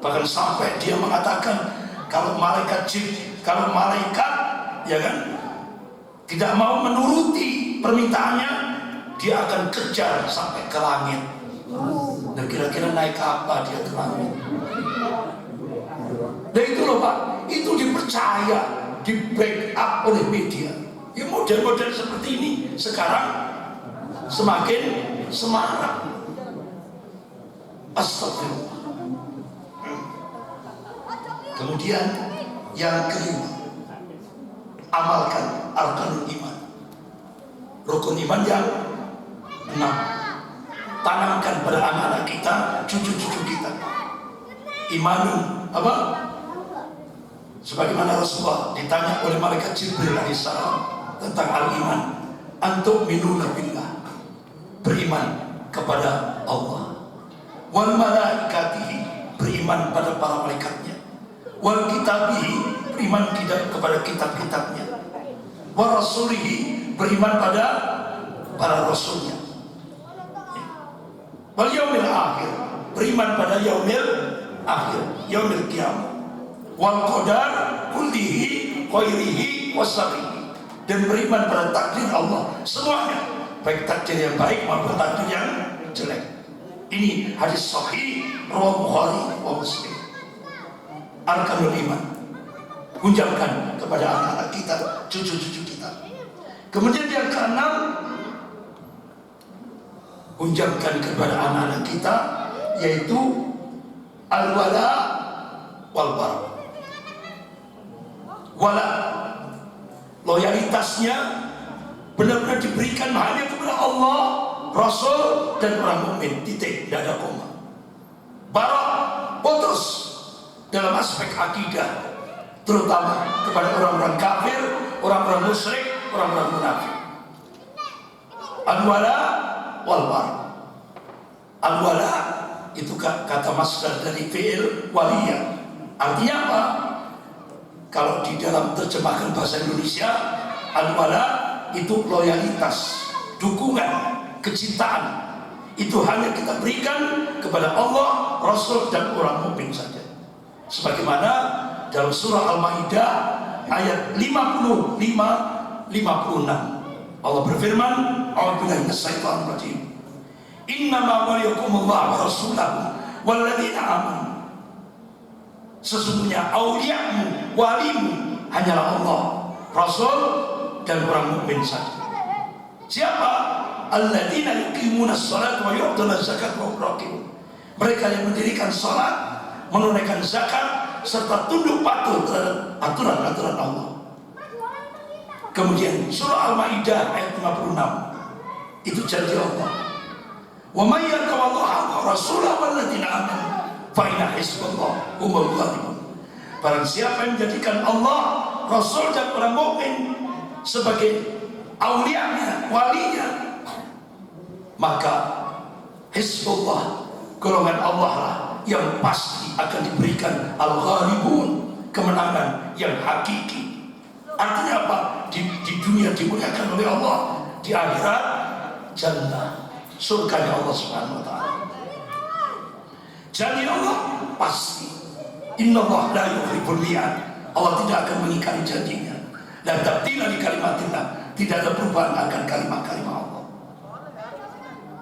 Bahkan sampai dia mengatakan, kalau malaikat ya kan, tidak mau menuruti permintaannya, dia akan kejar sampai ke langit. Dan kira-kira naik apa dia ke langit? Dan itu loh Pak, itu dipercaya, di backup oleh media. Ya model-model seperti ini sekarang semakin semarak. Astagfirullah. Kemudian yang kelima, amalkan arkanul iman, rukun iman yang 6. Tanamkan pada anak-anak kita, cucu-cucu kita, imanun apa? Sebagaimana Rasulullah ditanya oleh malaikat Jibril alaihissalam tentang al-iman, antum minuna billah, beriman kepada Allah, wal malaikatihi, beriman pada para malaikatnya, wal kitabihi, beriman kepada kitab-kitabnya, wa rasulihi, beriman pada para rasulnya, wal yaumil akhir, beriman pada yaumil akhir, yaumil qiyamah, wal qadar kullihi khairihi wasarihi, dan beriman pada takdir Allah semuanya, baik takdir yang baik maupun takdir yang jelek. Ini hadis sahih riwayat Bukhari wa Muslim. Arkanul iman, gunjangkan kepada anak-anak kita, cucu-cucu kita. Kemudian yang keenam, gunjangkan kepada anak-anak kita, yaitu al-wala wal bara. Wala, loyalitasnya benar-benar diberikan hanya kepada Allah, Rasul, dan orang mukmin. Titik, tidak ada koma. Bara, putus dalam aspek akidah, terutama kepada orang-orang kafir, orang-orang musyrik, orang-orang munafik. Al-wala wal bara. Al-wala itu kata masdar dari fi'il waliyah. Artinya apa? Kalau di dalam terjemahkan bahasa Indonesia, al-wala itu loyalitas, dukungan, kecintaan. Itu hanya kita berikan kepada Allah, Rasul, dan orang mukmin saja. Sebagaimana dalam surah Al-Maidah ayat 55-56, Allah berfirman, a'udzubillahi minasyaitonir rajim, innama waliyukumullahu wa rasuluhu walladzina amanu, sesungguhnya auliamu, walimu hanyalah Allah, Rasul, dan orang mukmin saja. Siapa? Alladzina yuqimuna shalat wa yu'tuna zakat wa hum raki'un. Mereka yang mendirikan salat, menunaikan zakat, serta tunduk patuh terhadap aturan-aturan Allah. Kemudian surah Al-Maidah ayat 56, itu janji Allah. Wa may yatawallaha wa rasulahu walladzina amanu fa inna hizballah humul ghalibun. Barang siapa yang menjadikan Allah, Rasul dan orang mukmin sebagai aulianya, walinya, maka hizbullah, golongan Allah lah yang pasti akan diberikan al-ghalibun, kemenangan yang hakiki. Artinya apa? Di dunia dimuliakan oleh Allah, di akhirat jannah, surganya Allah Subhanahu wa taala. Janji Allah pasti. Innallaha la yukhliful mi'ad. Allah tidak akan mengingkari janjinya. Dan tabdila di kalimatillah, tidak ada perubahan akan kalimat-kalimat Allah.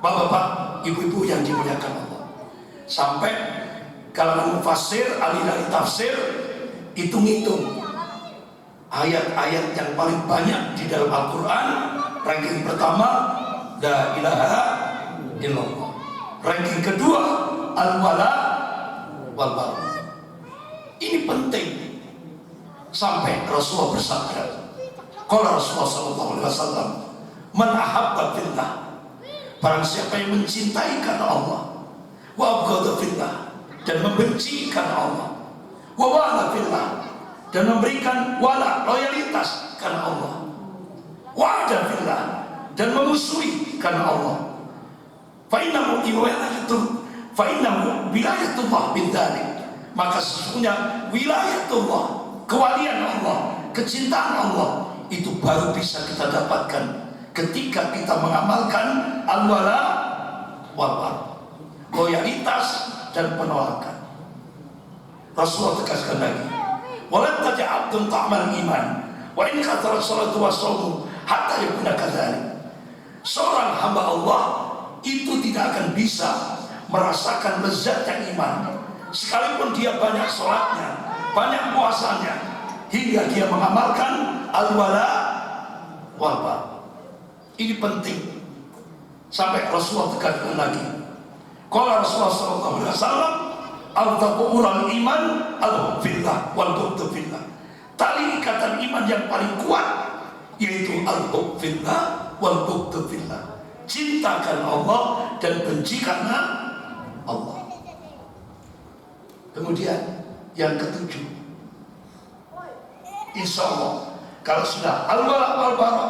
Bapak-bapak, ibu-ibu yang dimuliakan Allah, sampai kalangan mufassir, ahli tafsir itu ngitung ayat-ayat yang paling banyak di dalam Al-Quran. Ranking pertama la ilaha illallah, ranking kedua al-wala wal bara. Ini penting. Sampai Rasulullah bersabda, qala Rasulullah sallallahu alaihi wasallam, man ahabba fillah, barang siapa yang mencintai karena Allah, wa abghadha fillah, dan membenci karena Allah, wa wala fillah, dan memberikan wala, loyalitas karena Allah, wa ada fillah, dan memusuhi karena Allah, fa innahu wilayatullah bin dzalik, maka sesungguhnya wilayatullah, kewalian Allah, kecintaan Allah itu baru bisa kita dapatkan ketika kita mengamalkan al-wala wal bara, loyalitas dan penolakan. Rasulullah tegaskan lagi, walan taj'abtum ta'mal iman wa in katharat salatu wa shaumu hatta yakuna kadzalik. Seorang hamba Allah itu tidak akan bisa merasakan lezatnya iman sekalipun dia banyak sholatnya, banyak puasanya, hingga dia mengamalkan al-wala wal bara. Ini penting. Sampai Rasulullah tegaskan lagi, qala Rasulullah sallallahu alaihi wasallam, al-taqurul iman al-fillah wal bughd fillah. Tali ikatan iman yang paling kuat yaitu al-hub fillah wal bughd fillah. Cinta karena Allah dan benci karena Allah. Kemudian yang ketujuh, insya Allah kalau sudah al-wala wal bara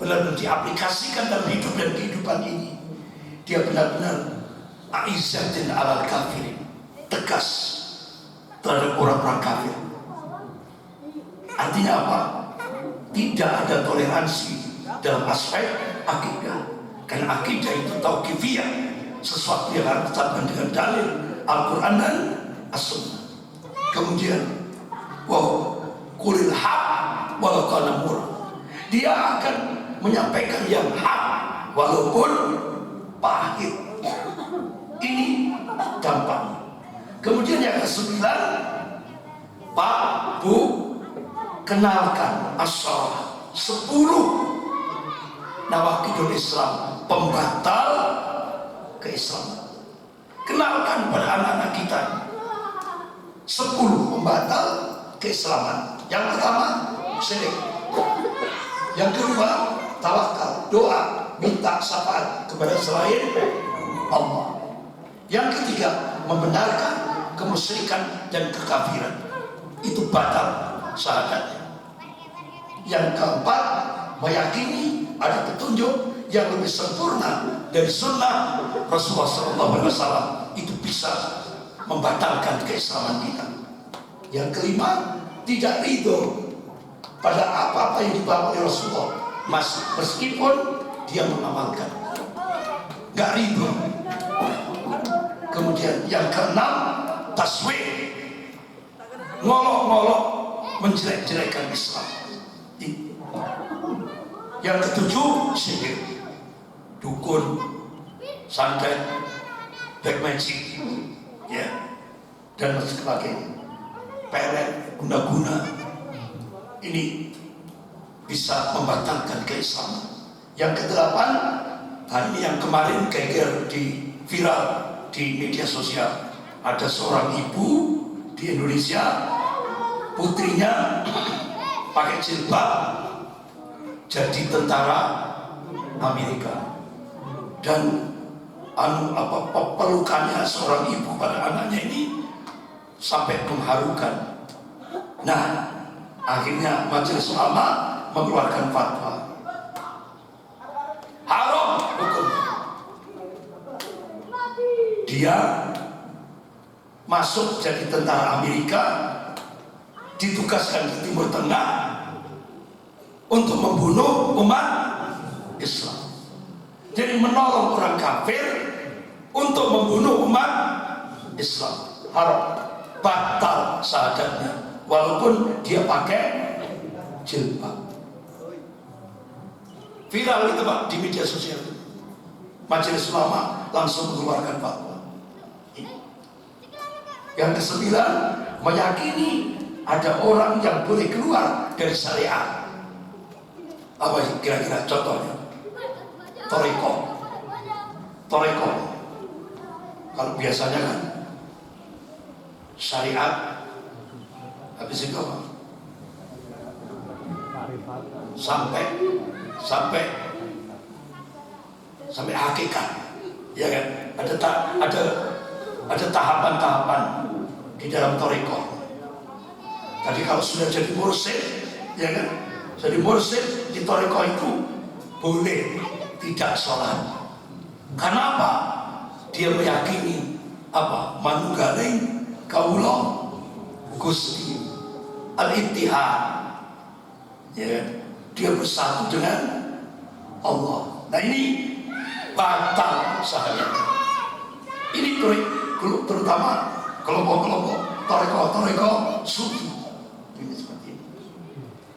benar-benar diaplikasikan dalam hidup dan kehidupan ini, dia benar-benar aizzatin alal kafirin, tegas terhadap orang-orang kafir. Artinya apa? Tidak ada toleransi dalam aspek akidah, karena akidah itu tauqifiyah, sesuatu yang harus ditetapkan dengan dalil Al-Quran dan As-Sunnah. Kemudian qulil haq walau kana murra, dia akan menyampaikan yang hak walaupun pahit. Ini dampaknya. Kemudian yang ke-9, Pak, Bu, kenalkan as-salah 10 nawaqidul Islam, pembatal keislaman. Kenalkan pada anak-anak kita 10 pembatal keislaman. Yang pertama, syirik. Yang kedua, tawakal, doa, minta syafaat kepada selain Allah. Yang ketiga, membenarkan kemusyrikan dan kekafiran, itu batal syahadatnya. Yang keempat, meyakini ada petunjuk yang lebih sempurna dari sunnah Rasulullah SAW, itu bisa membatalkan keislaman kita. Yang kelima, tidak ridho pada apa-apa yang dibawa oleh Rasulullah, meskipun dia mengamalkan, nggak ridho. Kemudian yang keenam, taswir, ngolok-ngolok, menjelek-jelekkan Islam. Yang ketujuh, sihir, dukun, santet, black magic, ya, dan sebagainya, pelet, guna-guna. Ini bisa membatalkan keislaman. Yang kedelapan, ini yang kemarin geger di viral di media sosial. Ada seorang ibu di Indonesia, putrinya pakai jilbab jadi tentara Amerika, dan pelukannya seorang ibu pada anaknya ini sampai mengharukan. Nah, akhirnya Majelis Ulama mengeluarkan fatwa haram hukum. Dia masuk jadi tentara Amerika, ditugaskan ke Timur Tengah untuk membunuh umat Islam. Jadi menolong orang kafir untuk membunuh umat Islam, haram, batal syahadatnya walaupun dia pakai jilbab. Viral itu Pak di media sosial. Majelis Ulama langsung mengeluarkan fatwa. Yang kesembilan, meyakini ada orang yang boleh keluar dari syariat. Apa kira-kira contohnya? Toreko. Kalau biasanya kan syariat, habis itu apa? Sampai hakikat, ya kan? Ada tahapan-tahapan di dalam toreko. Tadi kalau sudah jadi mursyid, ya kan? Jadi mursyid di toreko itu boleh tidak sholat. Karena apa? Dia meyakini apa? Manunggaling kaula Gusti al-ittihad. Ya, dia bersatu dengan Allah. Nah ini batal syahadat. Ini terutama kelompok-kelompok toreko sufi. Ini seperti ini.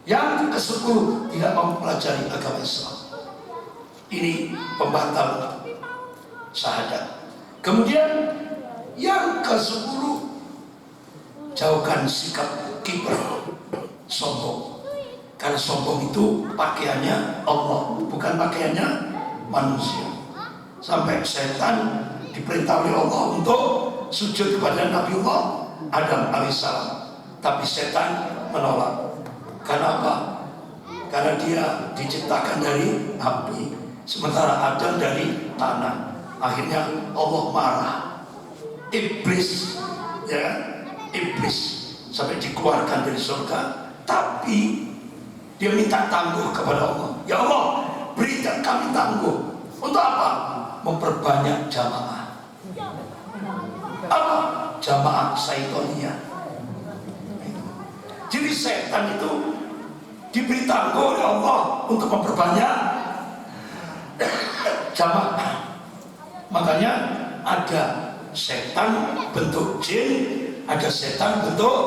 Yang ke-10, tidak mempelajari agama Islam. Ini pembatal syahadat. Kemudian yang ke-10, jauhkan sikap kibar, sombong. Karena sombong itu pakaiannya Allah, bukan pakaiannya manusia. Sampai setan diperintah oleh Allah untuk sujud kepada Nabiullah Adam alaihissalam, tapi setan menolak. Karena apa? Karena dia diciptakan dari api, sementara Adam dari tanah. Akhirnya Allah marah. Iblis, ya, iblis sampai dikeluarkan dari surga. Tapi dia minta tangguh kepada Allah. Ya Allah, berikan kami tangguh. Untuk apa? Memperbanyak jamaah. Apa? Jamaah Syaitonia. Jadi setan itu diberi tangguh oleh Allah untuk memperbanyak jamaah. Makanya ada setan bentuk jin, ada setan bentuk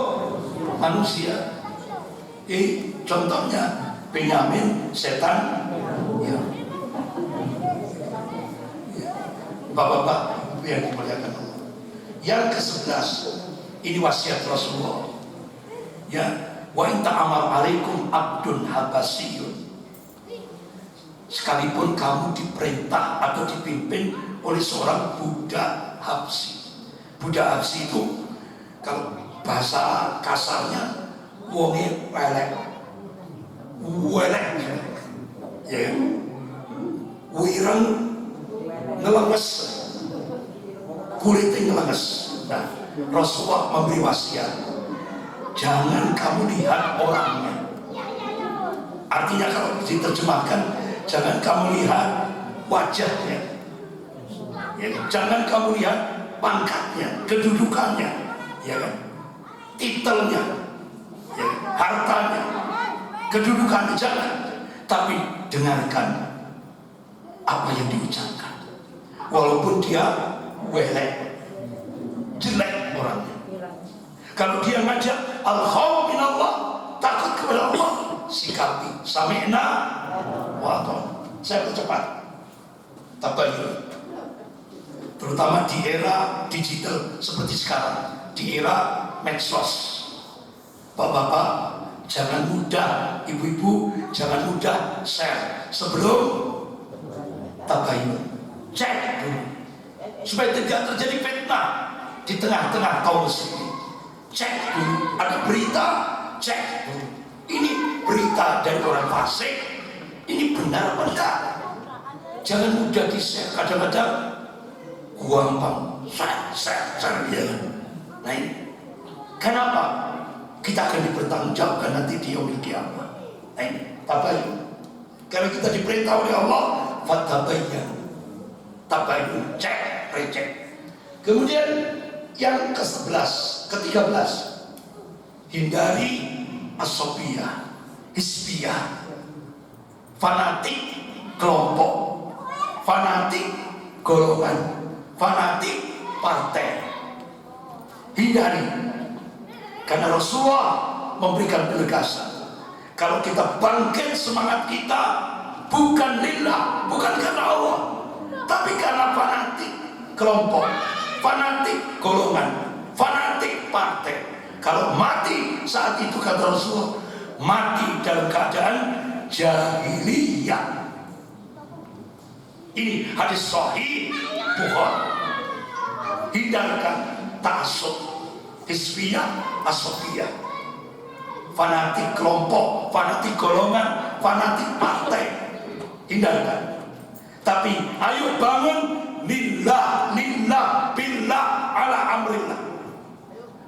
manusia. Contohnya Benyamin setan, ya. Bapak-bapak yang dimuliakan Allah. Yang ke-11, ini wasiat Rasulullah. Ya, wa in ta'amar alaikum abdun habasiyun. Sekalipun kamu diperintah atau dipimpin oleh seorang budak Habsi. Budak Habsi itu kalau bahasa kasarnya wonge welek, ya, wireng ngelenges, kulitnya ngelenges. Nah, Rasulullah memberi wasiat, jangan kamu lihat orangnya. Artinya kalau diterjemahkan, jangan kamu lihat wajahnya, ya, jangan kamu lihat pangkatnya, kedudukannya, ya kan, titelnya, ya, hartanya, kedudukannya, jangan. Tapi dengarkan apa yang diucapkan, walaupun dia welek, jelek orangnya. Kalau dia ngajak al-khawf min Allah, takut kepada Allah, sikapi sami'na wa ata'na. Saya percepat tabayyun, terutama di era digital seperti sekarang, di era medsos. Bapak-bapak Jangan mudah, ibu-ibu, jangan mudah share sebelum tabayun. Cek dulu supaya tidak terjadi fitnah di tengah-tengah kaum muslimin. Cek dulu, ada berita, cek dulu. Ini berita dari orang fasik, ini benar apa enggak? Jangan mudah di share. Kadang-kadang gampang share ya. Nah ini kenapa? Kita akan dipertanggungjawabkan nanti di yaumil qiyamah. Nah ini tabayun. Kalau kita diperintah oleh Allah, fatabayyan. Tabayun, cek, recek. Kemudian yang ke-13, hindari asobiyah, hisbiyah, fanatik kelompok, fanatik golongan, fanatik partai. Hindari, karena Rasulullah memberikan penegasan. Kalau kita bangkit semangat kita bukan lillah, bukan karena Allah, tapi karena fanatik kelompok, fanatik golongan, fanatik partai. Kalau mati saat itu, kata Rasulullah, mati dalam keadaan jahiliyah. Ini hadis sahih Bukhari. Hindarkan ta'assub, hisbiyah, asofiyah, fanatik kelompok, fanatik golongan, fanatik partai. Hindarkan. Tapi ayo bangun lillah, lillah, billah, ala amrillah.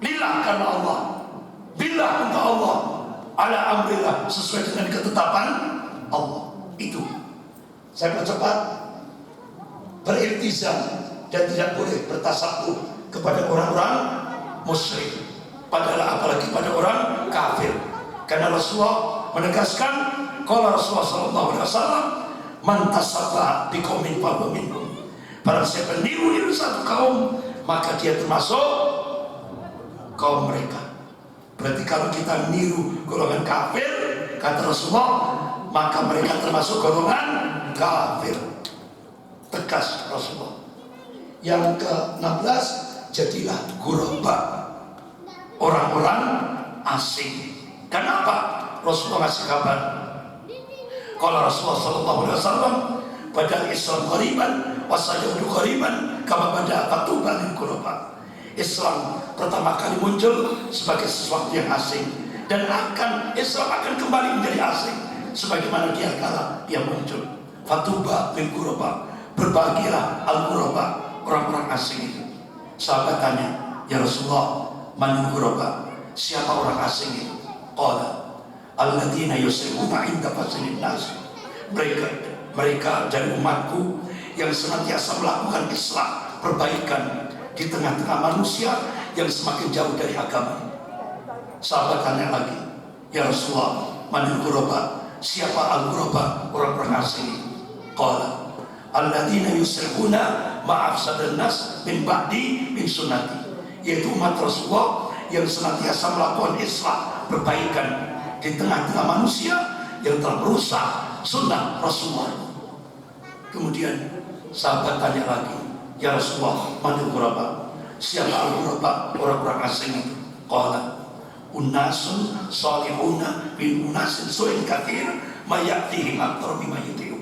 Lillah karena Allah, billah untuk Allah, ala amrillah, sesuai dengan ketetapan Allah. Itu saya percepat. Beriltizam dan tidak boleh bertasabuh kepada orang-orang musyrik, padahal apalagi pada orang kafir. Karena Rasulullah menegaskan, kalau Rasulullah SAW mantasabah biqaumin fahuwa minhum. Barang siapa niru satu kaum, maka dia termasuk kaum mereka. Berarti kalau kita niru golongan kafir, kata Rasulullah, maka mereka termasuk golongan kafir. Tegas Rasulullah. Yang ke-16, jadilah ghuraba, orang-orang asing. Kenapa? Rasulullah ngasih kabar. Kalau Rasulullah SAW pada Islam ghariban wasayudu ghariban kama pada fatuba lil ghuraba. Islam pertama kali muncul sebagai sesuatu yang asing, dan Islam akan kembali menjadi asing sebagaimana dia kala dia muncul. Fatuba lil ghuraba, berbahagialah al-ghuraba, orang-orang asing itu. Sahabat tanya, ya Rasulullah, manil ghuraba, siapa orang asing itu? Qala alladzina yusiruna inda fasilin nas. Mereka dari umatku yang senantiasa melakukan islah, perbaikan di tengah-tengah manusia yang semakin jauh dari agama. Sahabat tanya lagi, ya Rasulullah, manil ghuraba, siapa al-ghuraba, orang-orang asing itu? Qala alladzina yusiruna ma'afsadan nas min ba'di min sunnati, yaitu umat Rasulullah yang senantiasa melakukan islah, perbaikan di tengah-tengah manusia yang telah merusak sunnah Rasulullah. Kemudian sahabat tanya lagi, ya Rasulullah, manil ghuraba, siapa al-ghuraba, orang-orang asing itu? Qala unnasun salihuna bin unasin su'in kathir mayatihim aktar mimma yuti'u,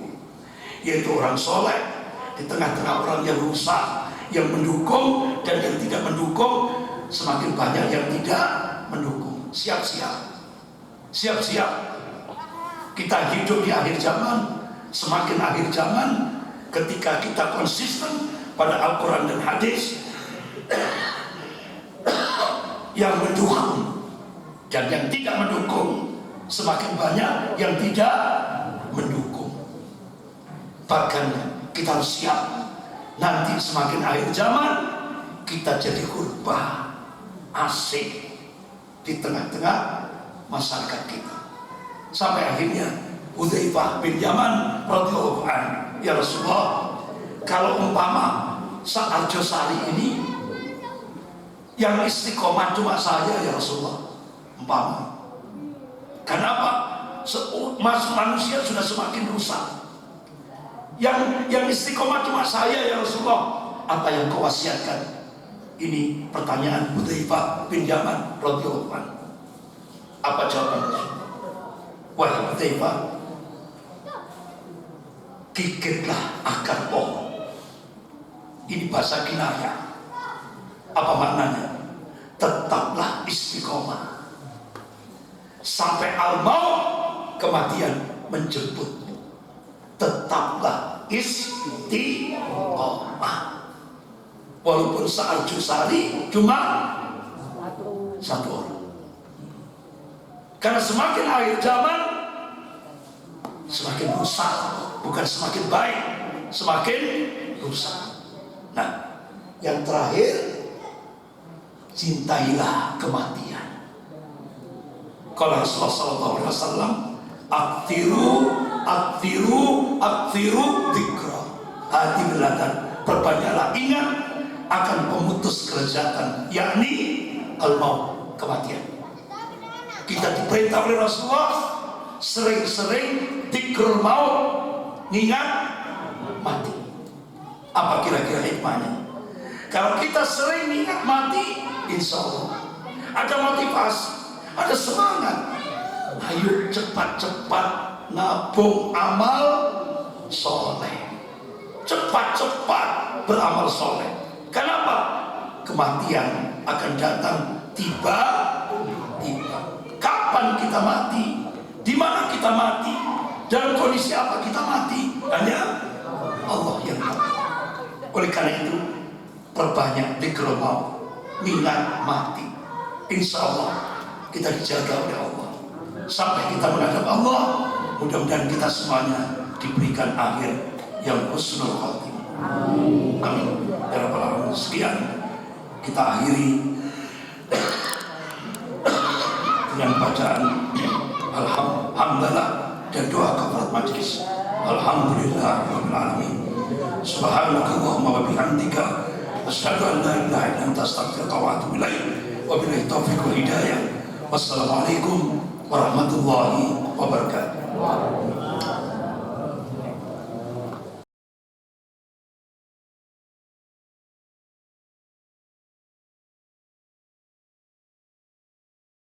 yaitu orang soleh di tengah-tengah orang yang rusak, yang mendukung dan yang tidak mendukung, semakin banyak yang tidak mendukung. Siap-siap kita hidup di akhir zaman. Semakin akhir zaman, ketika kita konsisten pada Al-Quran dan hadis yang mendukung dan yang tidak mendukung, semakin banyak yang tidak mendukung. Bahkan kita harus siap, nanti semakin akhir zaman kita jadi ghuraba, asing di tengah-tengah masyarakat kita. Sampai akhirnya Hudzaifah bin Yaman radhiyallahu anhu, ya Rasulullah, kalau umpama Arjosari ini yang istiqomah cuma saya, ya Rasulullah, umpama. Kenapa? Manusia sudah semakin rusak. Yang istiqomah cuma saya, ya Rasulullah, apa yang kau wasiatkan? Ini pertanyaan Hudzaifah bin Yaman radhiyallahu anhu. Apa jawaban Rasul? Wahai Hudzaifah, gigitlah akar pohon. Ini bahasa kinayah. Apa maknanya? Tetaplah istiqomah sampai al-maut, kematian menjemput. Tetaplah istiqomah. Walaupun sehari cuma satu orang. Karena semakin akhir zaman semakin rusak, bukan semakin baik, semakin rusak. Nah, yang terakhir, cintailah kematian. Kalau Rasulullah SAW, aktiru dzikra. Hati belakang, perbanyaklah ingat akan pemutus kelezatan, yakni al-maut, kematian. Kita diperintah oleh Rasulullah sering-sering dzikrul maut, ingat mati. Apa kira-kira hikmahnya? Kalau kita sering ingat mati, insya Allah ada motivasi, ada semangat. Ayo cepat-cepat nabung amal soleh, cepat-cepat beramal soleh. Kenapa? Kematian akan datang tiba-tiba. Kapan kita mati? Di mana kita mati? Dalam kondisi apa kita mati? Hanya Allah yang tahu. Oleh karena itu, perbanyak dzikrul maut, ingat mati. Insya Allah kita dijaga oleh Allah sampai kita menghadap Allah. Mudah-mudahan kita semuanya diberikan akhir yang husnul khotimah. Amin. Ya Rabbal Alamin. Sekian kita akhiri dengan bacaan alhamdulillah dan doa kafarat majlis. Alhamdulillah rabbil alamin. Subhanakallahumma wa bihamdika asyhadu an la ilaha illa anta astaghfiruka wa atubu ilaik. Wa billahi taufiq wal hidayah. Wassalamualaikum warahmatullahi wabarakatuh.